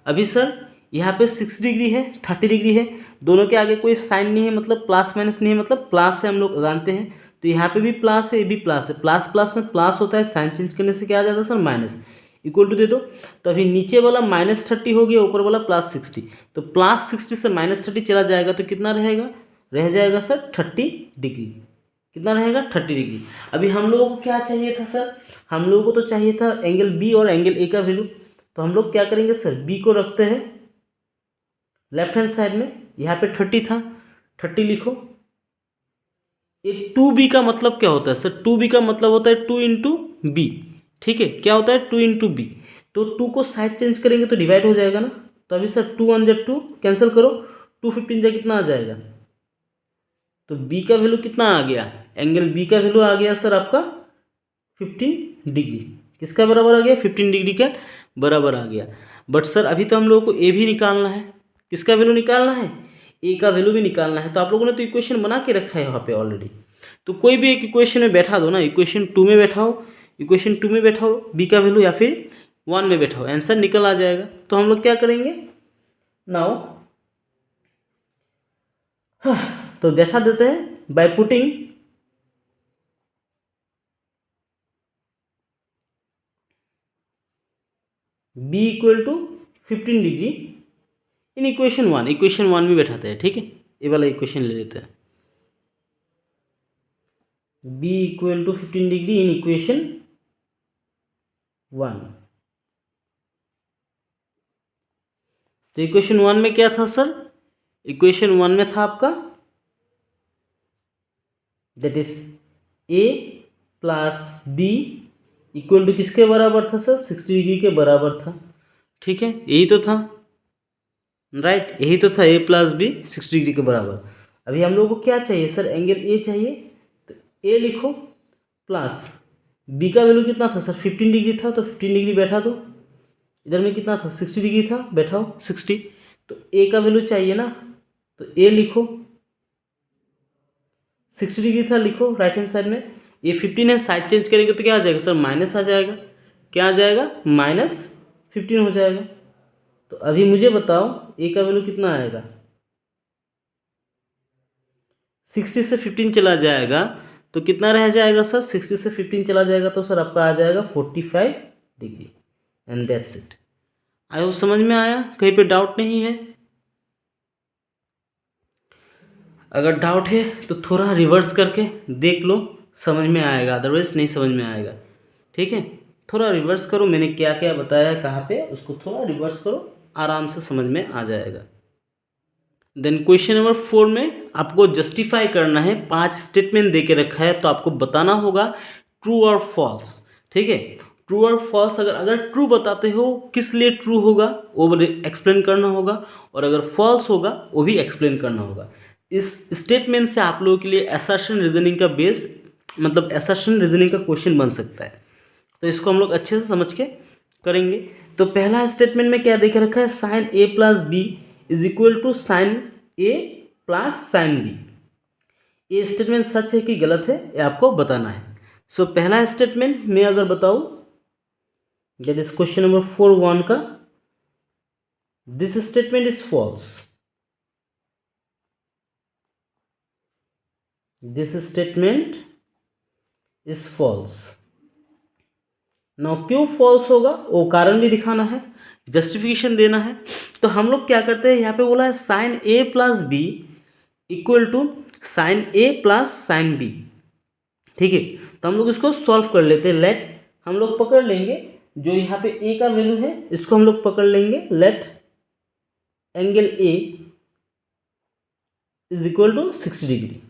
अभी सर यहाँ पे 60 डिग्री है, 30 डिग्री है, दोनों के आगे कोई साइन नहीं है, मतलब प्लस माइनस नहीं है, मतलब प्लस है, हम लोग जानते हैं। तो यहाँ पे भी प्लस है, ये भी प्लस है, प्लस प्लस में प्लस होता है, साइन चेंज करने से क्या आ जाता है सर, माइनस। इक्वल टू दे दो, तो अभी नीचे वाला -30 हो गया, ऊपर वाला +60, तो +60 से -30 चला जाएगा तो कितना रहेगा, रह जाएगा सर 30 डिग्री। कितना रहेगा, 30 डिग्री। अभी हम लोगों को क्या चाहिए था सर, हम लोगों को तो चाहिए था एंगल बी और एंगल ए का वैल्यू। तो हम लोग क्या करेंगे सर, बी को रखते हैं लेफ्ट हैंड साइड में, यहाँ पे 30 था, 30 लिखो। ये 2b का मतलब क्या होता है सर, 2b का मतलब होता है 2 इंटू बी। ठीक है, क्या होता है 2 इंटू बी। तो 2 को साइड चेंज करेंगे तो डिवाइड हो जाएगा ना। तो अभी सर 2 1 जा 2 कैंसिल करो, 2 15 जा कितना आ जाएगा, तो बी का वैल्यू कितना आ गया, एंगल बी का वैल्यू आ गया सर आपका 15 डिग्री। किसका बराबर आ गया, 15 डिग्री का बराबर आ गया। बट सर अभी तो हम लोगों को ए भी निकालना है, किसका वैल्यू निकालना है, ए का वैल्यू भी निकालना है। तो आप लोगों ने तो इक्वेशन बना के रखा है यहाँ पे ऑलरेडी, तो कोई भी एक इक्वेशन में बैठा दो ना, इक्वेशन 2 में बैठाओ, इक्वेशन 2 में बैठाओ बी का वैल्यू, या फिर 1 में बैठाओ, आंसर निकल आ जाएगा। तो हम लोग क्या करेंगे नाउ, तो बैठा देते हैं by putting B equal to 15 degree in equation one में बैठाते हैं। ठीक है, ये वाला इक्वेशन ले लेते हैं, B equal to 15 degree in equation 1। तो इक्वेशन 1 में क्या था सर, इक्वेशन 1 में था आपका that is A plus B equal to किसके बराबर था सर, 60 डिग्री के बराबर था। ठीक है, यही तो था, राइट, यही तो था, ए प्लस बी 60 डिग्री के बराबर। अभी हम लोगों को क्या चाहिए सर, एंगल ए चाहिए, तो ए लिखो प्लस बी का वैल्यू कितना था सर, 15 डिग्री था, तो 15 डिग्री बैठा दो, इधर में कितना था 60 डिग्री था, बैठाओ 60। तो ए का वैल्यू चाहिए ना, तो ए लिखो, 60 डिग्री था, लिखो राइट हैंड साइड में, ये 15 है, साइड चेंज करेंगे तो क्या आ जाएगा सर, माइनस आ जाएगा, क्या आ जाएगा, -15 हो जाएगा। तो अभी मुझे बताओ ए का वैल्यू कितना आएगा, 60 से 15 चला जाएगा तो कितना रह जाएगा सर, 60 से 15 चला जाएगा तो सर आपका आ जाएगा 45 degree, and that's it. I hope समझ में आया, कहीं पे डाउट नहीं है। अगर डाउट है तो थोड़ा रिवर्स करके देख लो, समझ में आएगा, अदरवाइज नहीं समझ में आएगा। ठीक है, थोड़ा रिवर्स करो, मैंने क्या क्या बताया है कहाँ पे, उसको थोड़ा रिवर्स करो, आराम से समझ में आ जाएगा। देन क्वेश्चन नंबर 4 में आपको जस्टिफाई करना है, 5 स्टेटमेंट दे के रखा है, तो आपको बताना होगा ट्रू और फॉल्स। ठीक है, ट्रू और फॉल्स, अगर ट्रू बताते हो किस लिए ट्रू होगा वो एक्सप्लेन करना होगा, और अगर फॉल्स होगा वो भी एक्सप्लेन करना होगा। इस स्टेटमेंट से आप लोगों के लिए असर्शन रीजनिंग का बेस, मतलब असर्शन रीजनिंग का क्वेश्चन बन सकता है। तो इसको हम लोग अच्छे से समझ के करेंगे। तो पहला स्टेटमेंट में क्या देख रखा है, sine A plus B is equal to sine A plus sine B. ये स्टेटमेंट सच है कि गलत है, ये आपको बताना है। सो पहला स्टेटमेंट मैं अगर बताऊँ, दैट इज क्वेश्चन नंबर 4(1) का, this statement is false, this statement is false. Now क्यों फॉल्स होगा वो कारण भी दिखाना है, जस्टिफिकेशन देना है। तो हम लोग क्या करते हैं, यहाँ पे बोला है sine A plus B equal to sine A plus sine B. ठीक है, तो हम लोग इसको सॉल्व कर लेते हैं। लेट हम लोग पकड़ लेंगे जो यहाँ पे ए का वैल्यू है, इसको हम लोग पकड़ लेंगे, let angle A is equal to 60 degree,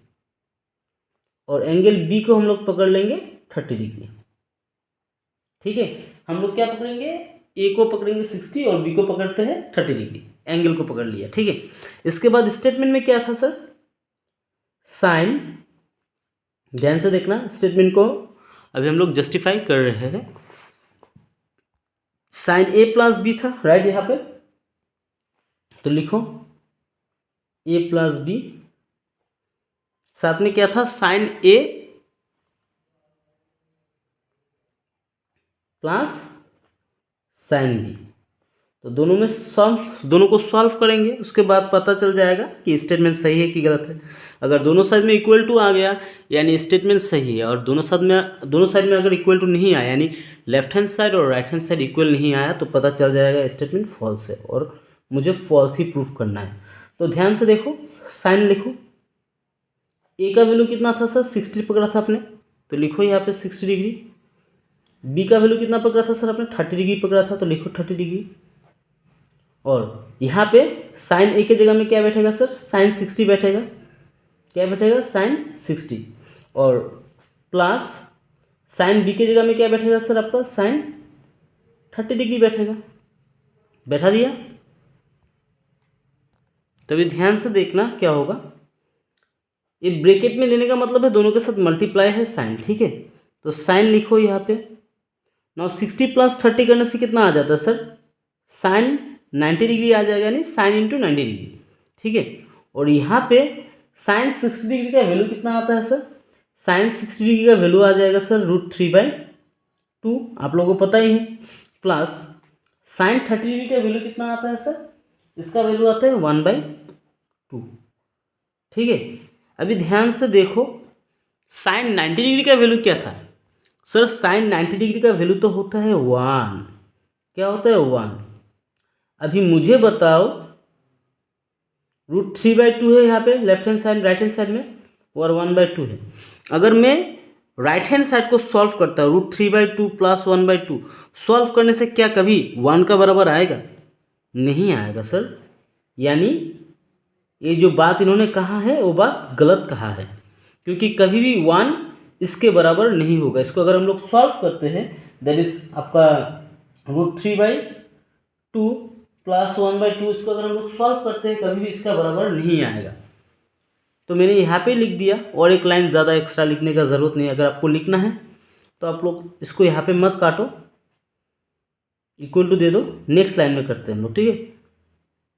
और एंगल बी को हम लोग पकड़ लेंगे 30 डिग्री। ठीक है, हम लोग क्या पकड़ेंगे, ए को पकड़ेंगे 60 और बी को पकड़ते हैं 30 डिग्री, एंगल को पकड़ लिया। ठीक है, इसके बाद स्टेटमेंट में क्या था सर, साइन, ध्यान से देखना स्टेटमेंट को, अभी हम लोग जस्टिफाई कर रहे हैं। साइन ए प्लस बी था, राइट, यहाँ पे तो लिखो ए प्लस बी, साथ में क्या था, sign A plus sine B. तो दोनों को सॉल्व करेंगे, उसके बाद पता चल जाएगा कि स्टेटमेंट सही है कि गलत है। अगर दोनों साइड में इक्वल टू आ गया यानी स्टेटमेंट सही है, और दोनों साइड में अगर इक्वल टू नहीं आया यानी लेफ्ट हैंड साइड और राइट हैंड साइड इक्वल नहीं आया, तो पता चल जाएगा स्टेटमेंट फॉल्स है और मुझे फॉल्स ही प्रूफ करना है। तो ध्यान से देखो, साइन लिखो। ए का वैल्यू कितना था सर? 60 पकड़ा था आपने, तो लिखो यहाँ पे 60 डिग्री। बी का वैल्यू कितना पकड़ा था सर आपने? 30 डिग्री पकड़ा था, तो लिखो 30 डिग्री। और यहाँ पे साइन ए के जगह में क्या बैठेगा सर? साइन 60 बैठेगा। क्या बैठेगा? साइन 60। और प्लस साइन बी के जगह में क्या बैठेगा सर आपका? साइन 30 डिग्री बैठेगा। बैठा दिया? तभी ध्यान से देखना क्या होगा। ये ब्रैकेट में लेने का मतलब है दोनों के साथ मल्टीप्लाई है साइन, ठीक है। तो साइन लिखो यहाँ पे। नाउ 60 प्लस 30 करने से कितना आ जाता है सर? साइन 90 डिग्री आ जाएगा, यानी साइन इंटू 90 डिग्री, ठीक है। और यहाँ पे साइन 60 डिग्री का वैल्यू कितना आता है सर? साइन 60 डिग्री का वैल्यू आ जाएगा सर √3/2, आप लोगों को पता ही है। प्लस साइन 30 डिग्री का वैल्यू कितना आता है सर? इसका वैल्यू आता है 1/2, ठीक है। अभी ध्यान से देखो, साइन 90 डिग्री का वैल्यू क्या था सर? साइन 90 डिग्री का वैल्यू तो होता है 1। क्या होता है? 1। अभी मुझे बताओ, √3/2 है यहाँ पे left hand side, right hand side में, और 1/2 है। अगर मैं राइट हैंड साइड को सॉल्व करता हूँ, √3/2 प्लस 1/2 सॉल्व करने से क्या कभी 1 का बराबर आएगा? नहीं आएगा सर। यानी ये जो बात इन्होंने कहा है वो बात गलत कहा है, क्योंकि कभी भी 1 इसके बराबर नहीं होगा। इसको अगर हम लोग सॉल्व करते हैं, दैट इज आपका √3/2 प्लस 1/2, इसको अगर हम लोग सॉल्व करते हैं कभी भी इसका बराबर नहीं आएगा। तो मैंने यहाँ पे लिख दिया, और एक लाइन ज़्यादा एक्स्ट्रा लिखने का ज़रूरत नहीं है। अगर आपको लिखना है तो आप लोग इसको यहाँ पे मत काटो, इक्वल टू दे दो। नेक्स्ट लाइन में करते हैं हम लोग, ठीक है।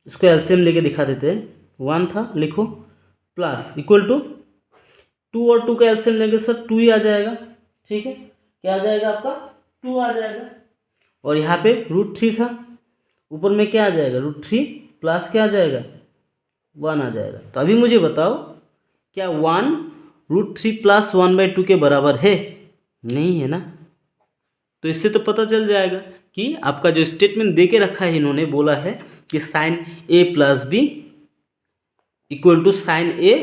इसको एलसीएम लेके दिखा देते हैं। 1 था, लिखो, प्लस इक्वल टू 2 और 2 का एलसीएम लेंगे सर 2 ही आ जाएगा, ठीक है। क्या आ जाएगा आपका? 2 आ जाएगा। और यहाँ पे √3 था, ऊपर में क्या आ जाएगा? √3 प्लस क्या आ जाएगा? 1 आ जाएगा। तो अभी मुझे बताओ, क्या 1 √3 प्लस 1/2 के बराबर है? नहीं है ना। तो इससे तो पता चल जाएगा कि आपका जो स्टेटमेंट दे के रखा है, इन्होंने बोला है कि sine A plus B equal to sine A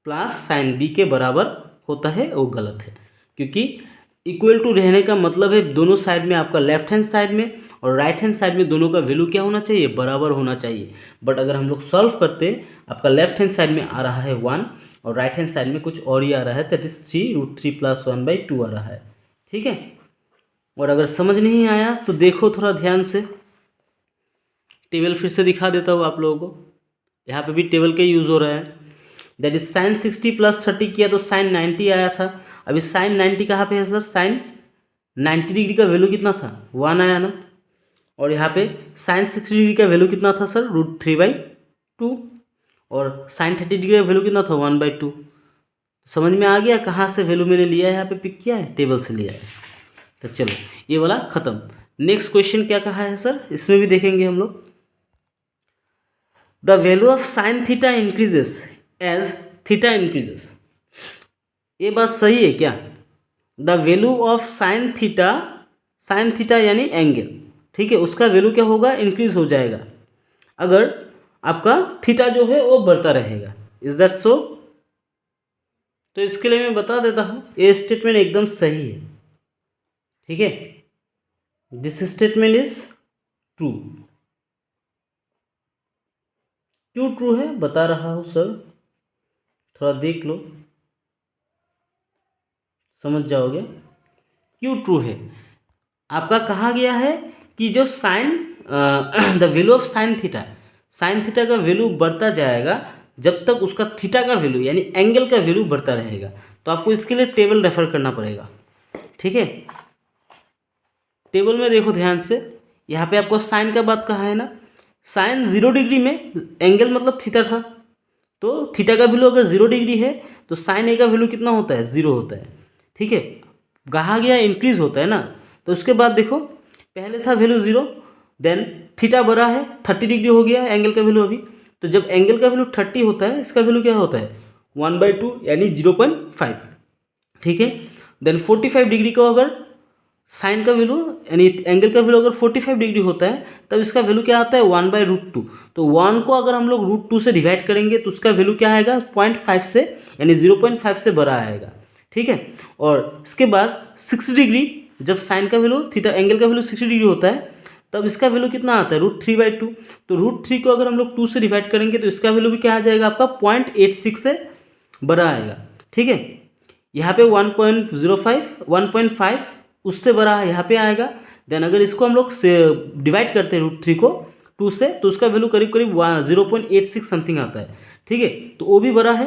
plus sine B के बराबर होता है, वो गलत है। क्योंकि इक्वल टू रहने का मतलब है दोनों साइड में, आपका लेफ्ट हैंड साइड में और राइट हैंड साइड में दोनों का वैल्यू क्या होना चाहिए? बराबर होना चाहिए। बट अगर हम लोग सॉल्व करते हैं, आपका लेफ्ट हैंड साइड में आ रहा है 1 और राइट हैंड साइड में कुछ और ही आ रहा है, दैट इज 3 √3 प्लस 1/2 आ रहा है, ठीक है। और अगर समझ नहीं आया तो देखो थोड़ा ध्यान से, टेबल फिर से दिखा देता हूँ आप लोगों को। यहाँ पे भी टेबल का यूज़ हो रहा है। दैट इज साइन 60 प्लस 30 किया तो साइन 90 आया था। अभी साइन 90 कहाँ पे है सर? साइन 90 डिग्री का वैल्यू कितना था? 1 आया ना। और यहाँ पे साइन 60 डिग्री का वैल्यू कितना था सर? √3/2। और साइन 30 डिग्री का वैल्यू कितना था? 1/2। समझ में आ गया कहाँ से वैल्यू मैंने लिया है? यहाँ पे पिक किया है, टेबल से लिया है। तो चलो ये वाला खत्म। नेक्स्ट क्वेश्चन क्या कहा है सर? इसमें भी देखेंगे हम लोग। The value of sine theta increases as theta increases. ये बात सही है क्या? The value of sine theta यानी एंगल, ठीक है, उसका वैल्यू क्या होगा? इंक्रीज हो जाएगा अगर आपका थीटा जो है वो बढ़ता रहेगा। Is that so? तो इसके लिए मैं बता देता हूँ, ये स्टेटमेंट एकदम सही है, ठीक है। This statement is true. क्यों ट्रू है बता रहा हूँ सर, थोड़ा देख लो, समझ जाओगे क्यों ट्रू है। आपका कहा गया है कि जो sine the value of sine theta का वैल्यू बढ़ता जाएगा जब तक उसका थीटा का वैल्यू यानी एंगल का वैल्यू बढ़ता रहेगा। तो आपको इसके लिए टेबल रेफर करना पड़ेगा, ठीक है। टेबल में देखो ध्यान से, यहाँ पे आपको साइन का बात कहा है ना। साइन 0 डिग्री में एंगल मतलब थीटा था, तो थीटा का वैल्यू अगर 0 डिग्री है तो साइन ए का वैल्यू कितना होता है? 0 होता है, ठीक है। कहा गया इंक्रीज होता है ना। तो उसके बाद देखो, पहले था वैल्यू 0, देन थीटा बड़ा है, 30 डिग्री हो गया एंगल का वैल्यू अभी। तो जब एंगल का वैल्यू 30 होता है, इसका वैल्यू क्या होता है 1/2 यानी 0.5, ठीक है। देन 45 डिग्री का अगर साइन का वैल्यू यानी एंगल का वैल्यू अगर 45 डिग्री होता है, तब इसका वैल्यू क्या आता है 1/√2। तो 1 को अगर हम लोग √2 से डिवाइड करेंगे तो उसका वैल्यू क्या आएगा 0.5 से यानी 0.5 से बड़ा आएगा, ठीक है। और इसके बाद 60 डिग्री, जब साइन का वैल्यू थीटा एंगल का वैल्यू 60 डिग्री होता है, तब इसका वैल्यू कितना आता है √3/2। तो √3 को अगर हम लोग 2 से डिवाइड करेंगे तो इसका वैल्यू भी क्या आ जाएगा आपका 0.86 से बड़ा आएगा, ठीक है। यहाँ पे 1.05 उससे बड़ा है यहाँ पे आएगा। देन अगर इसको हम लोग से डिवाइड करते हैं √3 को 2 से, तो उसका वैल्यू करीब करीब 0.86 समथिंग आता है, ठीक है। तो वो भी बड़ा है।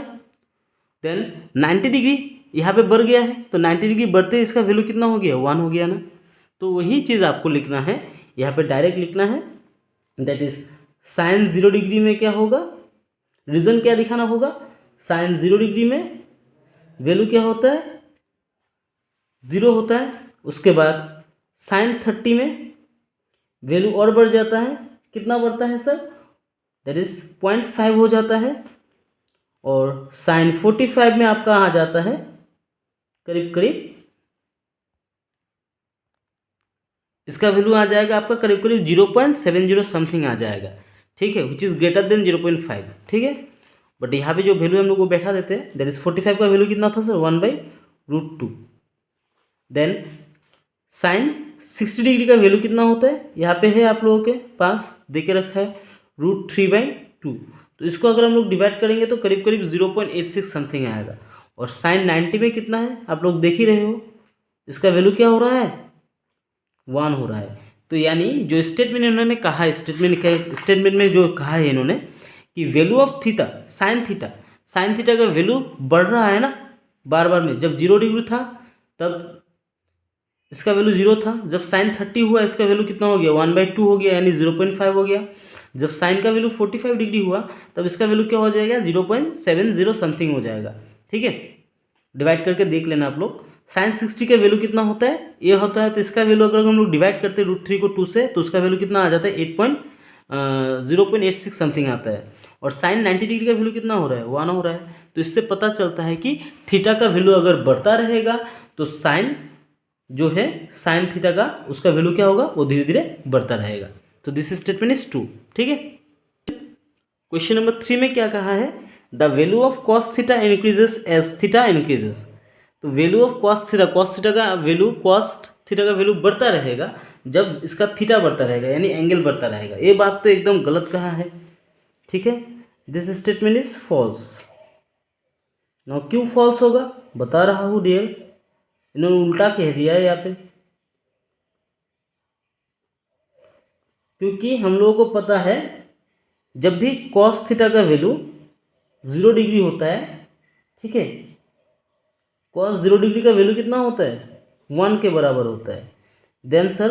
देन 90 डिग्री यहाँ पे बढ़ गया है, तो 90 डिग्री बढ़ते इसका वैल्यू कितना हो गया 1 हो गया ना। तो वही चीज़ आपको लिखना है, यहाँ पे डायरेक्ट लिखना है, दैट इज साइन 0 डिग्री में क्या होगा, रीजन क्या दिखाना होगा, साइन 0 डिग्री में वैल्यू क्या होता है 0 होता है। उसके बाद साइन 30 में वैल्यू और बढ़ जाता है, कितना बढ़ता है सर, दैट इज 0.5 हो जाता है। और साइन 45 में आपका आ जाता है करीब करीब, इसका वैल्यू आ जाएगा आपका करीब करीब 0.70 समथिंग आ जाएगा, ठीक है, विच इज़ ग्रेटर देन 0.5, ठीक है। बट यहाँ पे जो वैल्यू हम लोग को बैठा देते हैं, दैट इज 45 का वैल्यू कितना था सर 1/√2। देन साइन 60 डिग्री का वैल्यू कितना होता है, यहाँ पे है आप लोगों के पास दे के रखा है √3/2। तो इसको अगर हम लोग डिवाइड करेंगे तो करीब करीब 0.86 समथिंग आएगा। और साइन 90 में कितना है आप लोग देख ही रहे हो, इसका वैल्यू क्या हो रहा है 1 हो रहा है। तो यानी जो स्टेटमेंट इन्होंने कहा है, स्टेटमेंट में जो कहा है इन्होंने कि value of theta sine theta का वैल्यू बढ़ रहा है ना बार बार में। जब 0 डिग्री था तब इसका वैल्यू 0 था, जब साइन 30 हुआ इसका वैल्यू कितना हो गया 1/2 हो गया यानी 0.5 हो गया। जब साइन का वैल्यू 45 डिग्री हुआ तब इसका वैल्यू क्या हो जाएगा 0.70 समथिंग हो जाएगा, ठीक है। डिवाइड करके देख लेना आप लोग। साइन 60 का वैल्यू कितना होता है, ये होता है, तो इसका वैल्यू अगर हम लोग डिवाइड करते हैं √3 को 2 से, तो उसका वैल्यू कितना आ जाता है 0.86 समथिंग आता है। और साइन 90 डिग्री का वैल्यू कितना हो रहा है 1 हो रहा है। तो इससे पता चलता है कि थीटा का वैल्यू अगर बढ़ता रहेगा तो साइन जो है साइन थीटा का उसका वैल्यू क्या होगा वो धीरे धीरे बढ़ता रहेगा। तो दिस स्टेटमेंट इज ट्रू, ठीक है। क्वेश्चन नंबर 3 में क्या कहा है, the value of cos theta increases as theta increases. तो वैल्यू ऑफ कॉस थीटा का वैल्यू बढ़ता रहेगा जब इसका थीटा बढ़ता रहेगा यानी एंगल बढ़ता रहेगा। ये बात तो एकदम गलत कहा है, ठीक है। This statement is false. Now क्यों फॉल्स होगा बता रहा हूँ डियर, इन्होंने उल्टा कह दिया है यहाँ पे, क्योंकि हम लोगों को पता है जब भी कॉस थीटा का वैल्यू 0 डिग्री होता है, ठीक है, कॉस 0 डिग्री का वैल्यू कितना होता है 1 के बराबर होता है। देन सर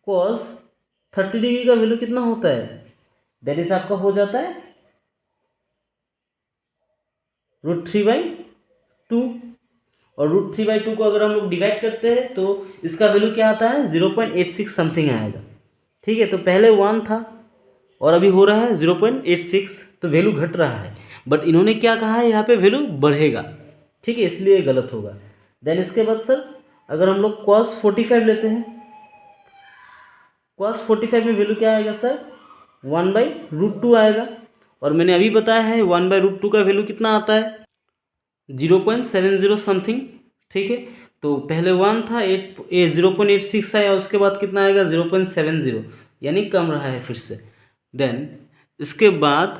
कॉस 30 डिग्री का वैल्यू कितना होता है, दैट इज आपका हो जाता है √3/2। और √3/2 को अगर हम लोग डिवाइड करते हैं तो इसका वैल्यू क्या आता है 0.86 समथिंग आएगा, ठीक है। तो पहले 1 था और अभी हो रहा है 0.86, तो वैल्यू घट रहा है। बट इन्होंने क्या कहा है यहाँ पे वैल्यू बढ़ेगा, ठीक है, इसलिए गलत होगा। देन इसके बाद सर अगर हम लोग cos 45 लेते हैं, cos 45 में वैल्यू क्या आएगा सर 1/√2 आएगा। और मैंने अभी बताया है 1/√2 का वैल्यू कितना आता है 0.70 समथिंग, ठीक है। तो पहले 1 था 0.86 आया, उसके बाद कितना आएगा 0.70 यानी कम रहा है फिर से। देन इसके बाद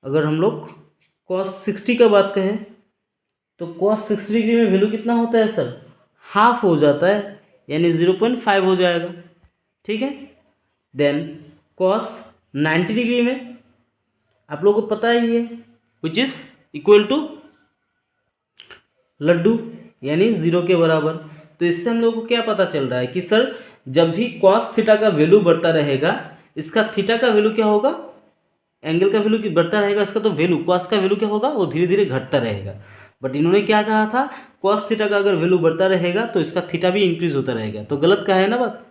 अगर हम लोग cos 60 का बात कहें तो cos 60 डिग्री में वैल्यू कितना होता है सर हाफ हो जाता है यानी 0.5 हो जाएगा, ठीक है। देन cos 90 डिग्री में आप लोगों को पता ही है विच इज़ इक्वल टू लड्डू यानी 0 के बराबर। तो इससे हम लोगों को क्या पता चल रहा है कि सर जब भी cos थीटा का वैल्यू बढ़ता रहेगा इसका थीटा का वैल्यू क्या होगा, एंगल का वैल्यू बढ़ता रहेगा, इसका तो वैल्यू cos का वैल्यू क्या होगा वो धीरे धीरे घटता रहेगा। बट इन्होंने क्या कहा था cos थीटा का अगर वैल्यू बढ़ता रहेगा तो इसका थीटा भी इंक्रीज होता रहेगा, तो गलत कहा है ना बात।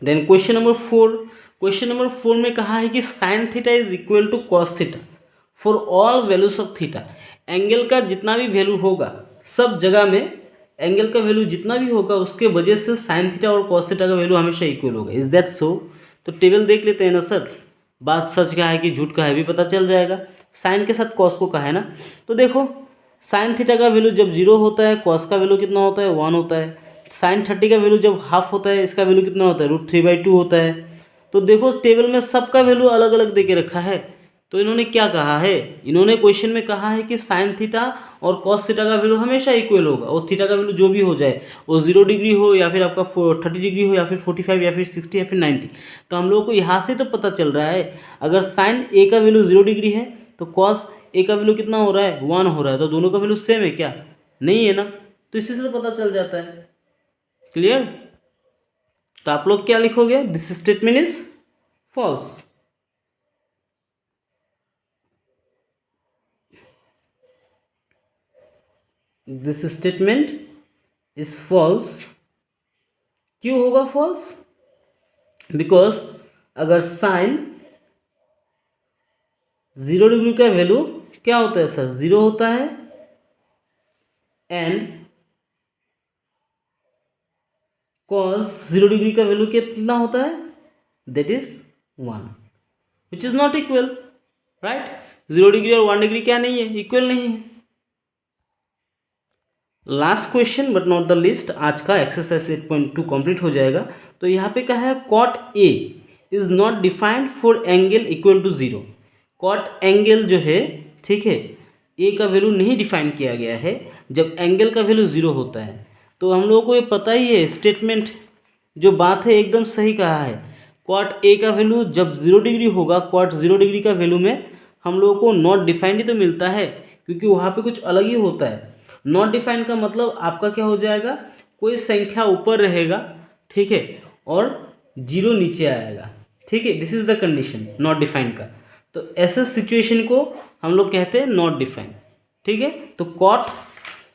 देन क्वेश्चन नंबर 4 में कहा है कि sine theta is equal to cos theta for all values of theta. Angle का जितना भी वैल्यू होगा सब जगह में एंगल का वैल्यू जितना भी होगा उसके वजह से साइन थीटा और कॉस थीटा का वैल्यू हमेशा इक्वल होगा। Is that so? तो टेबल देख लेते हैं ना सर, बात सच का है कि झूठ का है भी पता चल जाएगा। साइन के साथ कॉस को कहा है ना, तो देखो साइन थीटा का वैल्यू जब 0 होता है कॉस का वैल्यू कितना होता है 1 होता है। साइन 30 का वैल्यू जब हाफ होता है इसका वैल्यू कितना होता है √3/2 होता है। तो देखो टेबल में सबका वैल्यू अलग अलग दे के रखा है। तो इन्होंने क्या कहा है, इन्होंने क्वेश्चन में कहा है कि साइन थीटा और कॉस थीटा का वैल्यू हमेशा इक्वल होगा और थीटा का वैल्यू जो भी हो जाए वो 0 डिग्री हो या फिर आपका 30 डिग्री हो या फिर 45 या फिर 60 या फिर 90। तो हम लोगों को यहाँ से तो पता चल रहा है अगर साइन ए का वैल्यू 0 डिग्री है तो कॉस ए का वैल्यू कितना हो रहा है 1 हो रहा है। तो दोनों का वैल्यू सेम है क्या? नहीं है ना, तो इसी से पता चल जाता है। क्लियर? तो आप लोग क्या लिखोगे, this statement is false. This statement is false. क्यों होगा फॉल्स? बिकॉज अगर साइन 0 डिग्री का वैल्यू क्या होता है सर 0 होता है एंड कॉस 0 डिग्री का वैल्यू कितना होता है that is 1 which is not equal, right. 0 degree और 1 डिग्री क्या नहीं है, इक्वल नहीं है। Last question but not the list, आज का एक्सरसाइज 8.2 कंप्लीट हो जाएगा। तो यहाँ पे कहा है cot A is not defined for angle equal to 0। Cot angle जो है, ठीक है, ए का वैल्यू नहीं डिफाइन किया गया है जब एंगल का वैल्यू 0 होता है। तो हम लोगों को ये पता ही है, स्टेटमेंट जो बात है एकदम सही कहा है। कॉट ए का वैल्यू जब 0 डिग्री होगा, कॉट 0 डिग्री का वैल्यू में हम लोगों को नॉट डिफाइंड ही तो मिलता है, क्योंकि वहाँ पे कुछ अलग ही होता है। नॉट डिफाइंड का मतलब आपका क्या हो जाएगा, कोई संख्या ऊपर रहेगा, ठीक है, और 0 नीचे आएगा, ठीक है। This is the condition not defined का। तो ऐसे सिचुएशन को हम लोग कहते हैं नॉट डिफाइंड, ठीक है। तो कॉट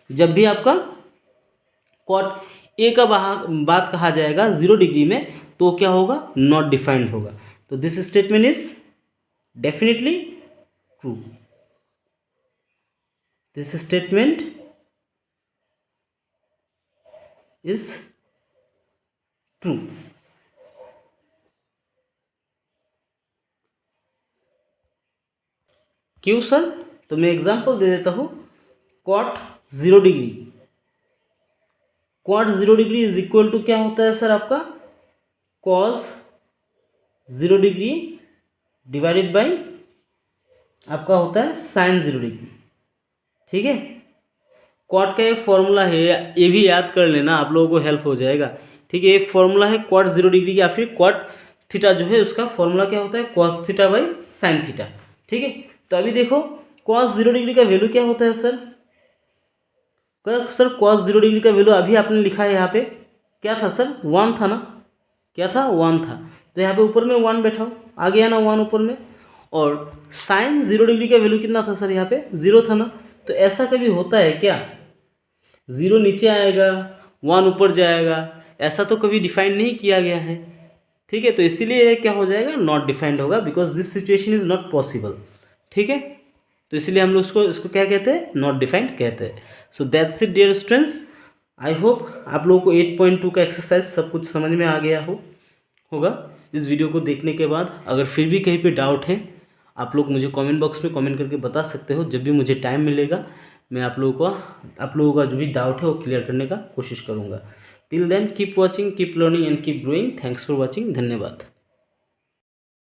जब भी आपका कॉट ए का बात कहा जाएगा 0 डिग्री में तो क्या होगा, नॉट डिफाइंड होगा। तो this statement is definitely true. This statement is true. क्यों सर? तो मैं एग्जांपल दे देता हूँ। Cot 0 degree, cot 0 degree is equal to क्या होता है सर आपका, कॉस 0 डिग्री डिवाइडेड बाई आपका होता है साइन 0 डिग्री, ठीक है। कॉट का ये फॉर्मूला है, ये भी याद कर लेना, आप लोगों को हेल्प हो जाएगा, ठीक है। ये फॉर्मूला है कॉट 0 डिग्री या फिर कॉट थीटा जो है उसका फॉर्मूला क्या होता है, cos theta by sine theta, ठीक है। तो अभी देखो कॉस 0 डिग्री का वैल्यू क्या होता है सर, सर कॉस 0 डिग्री का वैल्यू अभी आपने लिखा है यहाँ पे क्या था सर, 1 था ना, क्या था 1 था। तो यहाँ पे ऊपर में 1 बैठाओ, आ गया ना 1 ऊपर में। और साइन 0 डिग्री का वैल्यू कितना था सर, यहाँ पे 0 था ना। तो ऐसा कभी होता है क्या, 0 नीचे आएगा 1 ऊपर जाएगा, ऐसा तो कभी डिफाइन नहीं किया गया है, ठीक है। तो इसीलिए क्या हो जाएगा, नॉट डिफाइंड होगा, because this situation is not possible, ठीक है। तो इसलिए हम लोग इसको क्या कहते हैं, नॉट डिफाइंड कहते हैं। So that's it dear students, I hope आप लोगों को 8.2 का एक्सरसाइज सब कुछ समझ में आ गया होगा। इस वीडियो को देखने के बाद अगर फिर भी कहीं पे डाउट है आप लोग मुझे कमेंट बॉक्स में कमेंट करके बता सकते हो। जब भी मुझे टाइम मिलेगा मैं आप लोगों का जो भी डाउट है वो क्लियर करने का कोशिश करूँगा। Till then keep watching, keep learning and keep growing. Thanks for watching, धन्यवाद।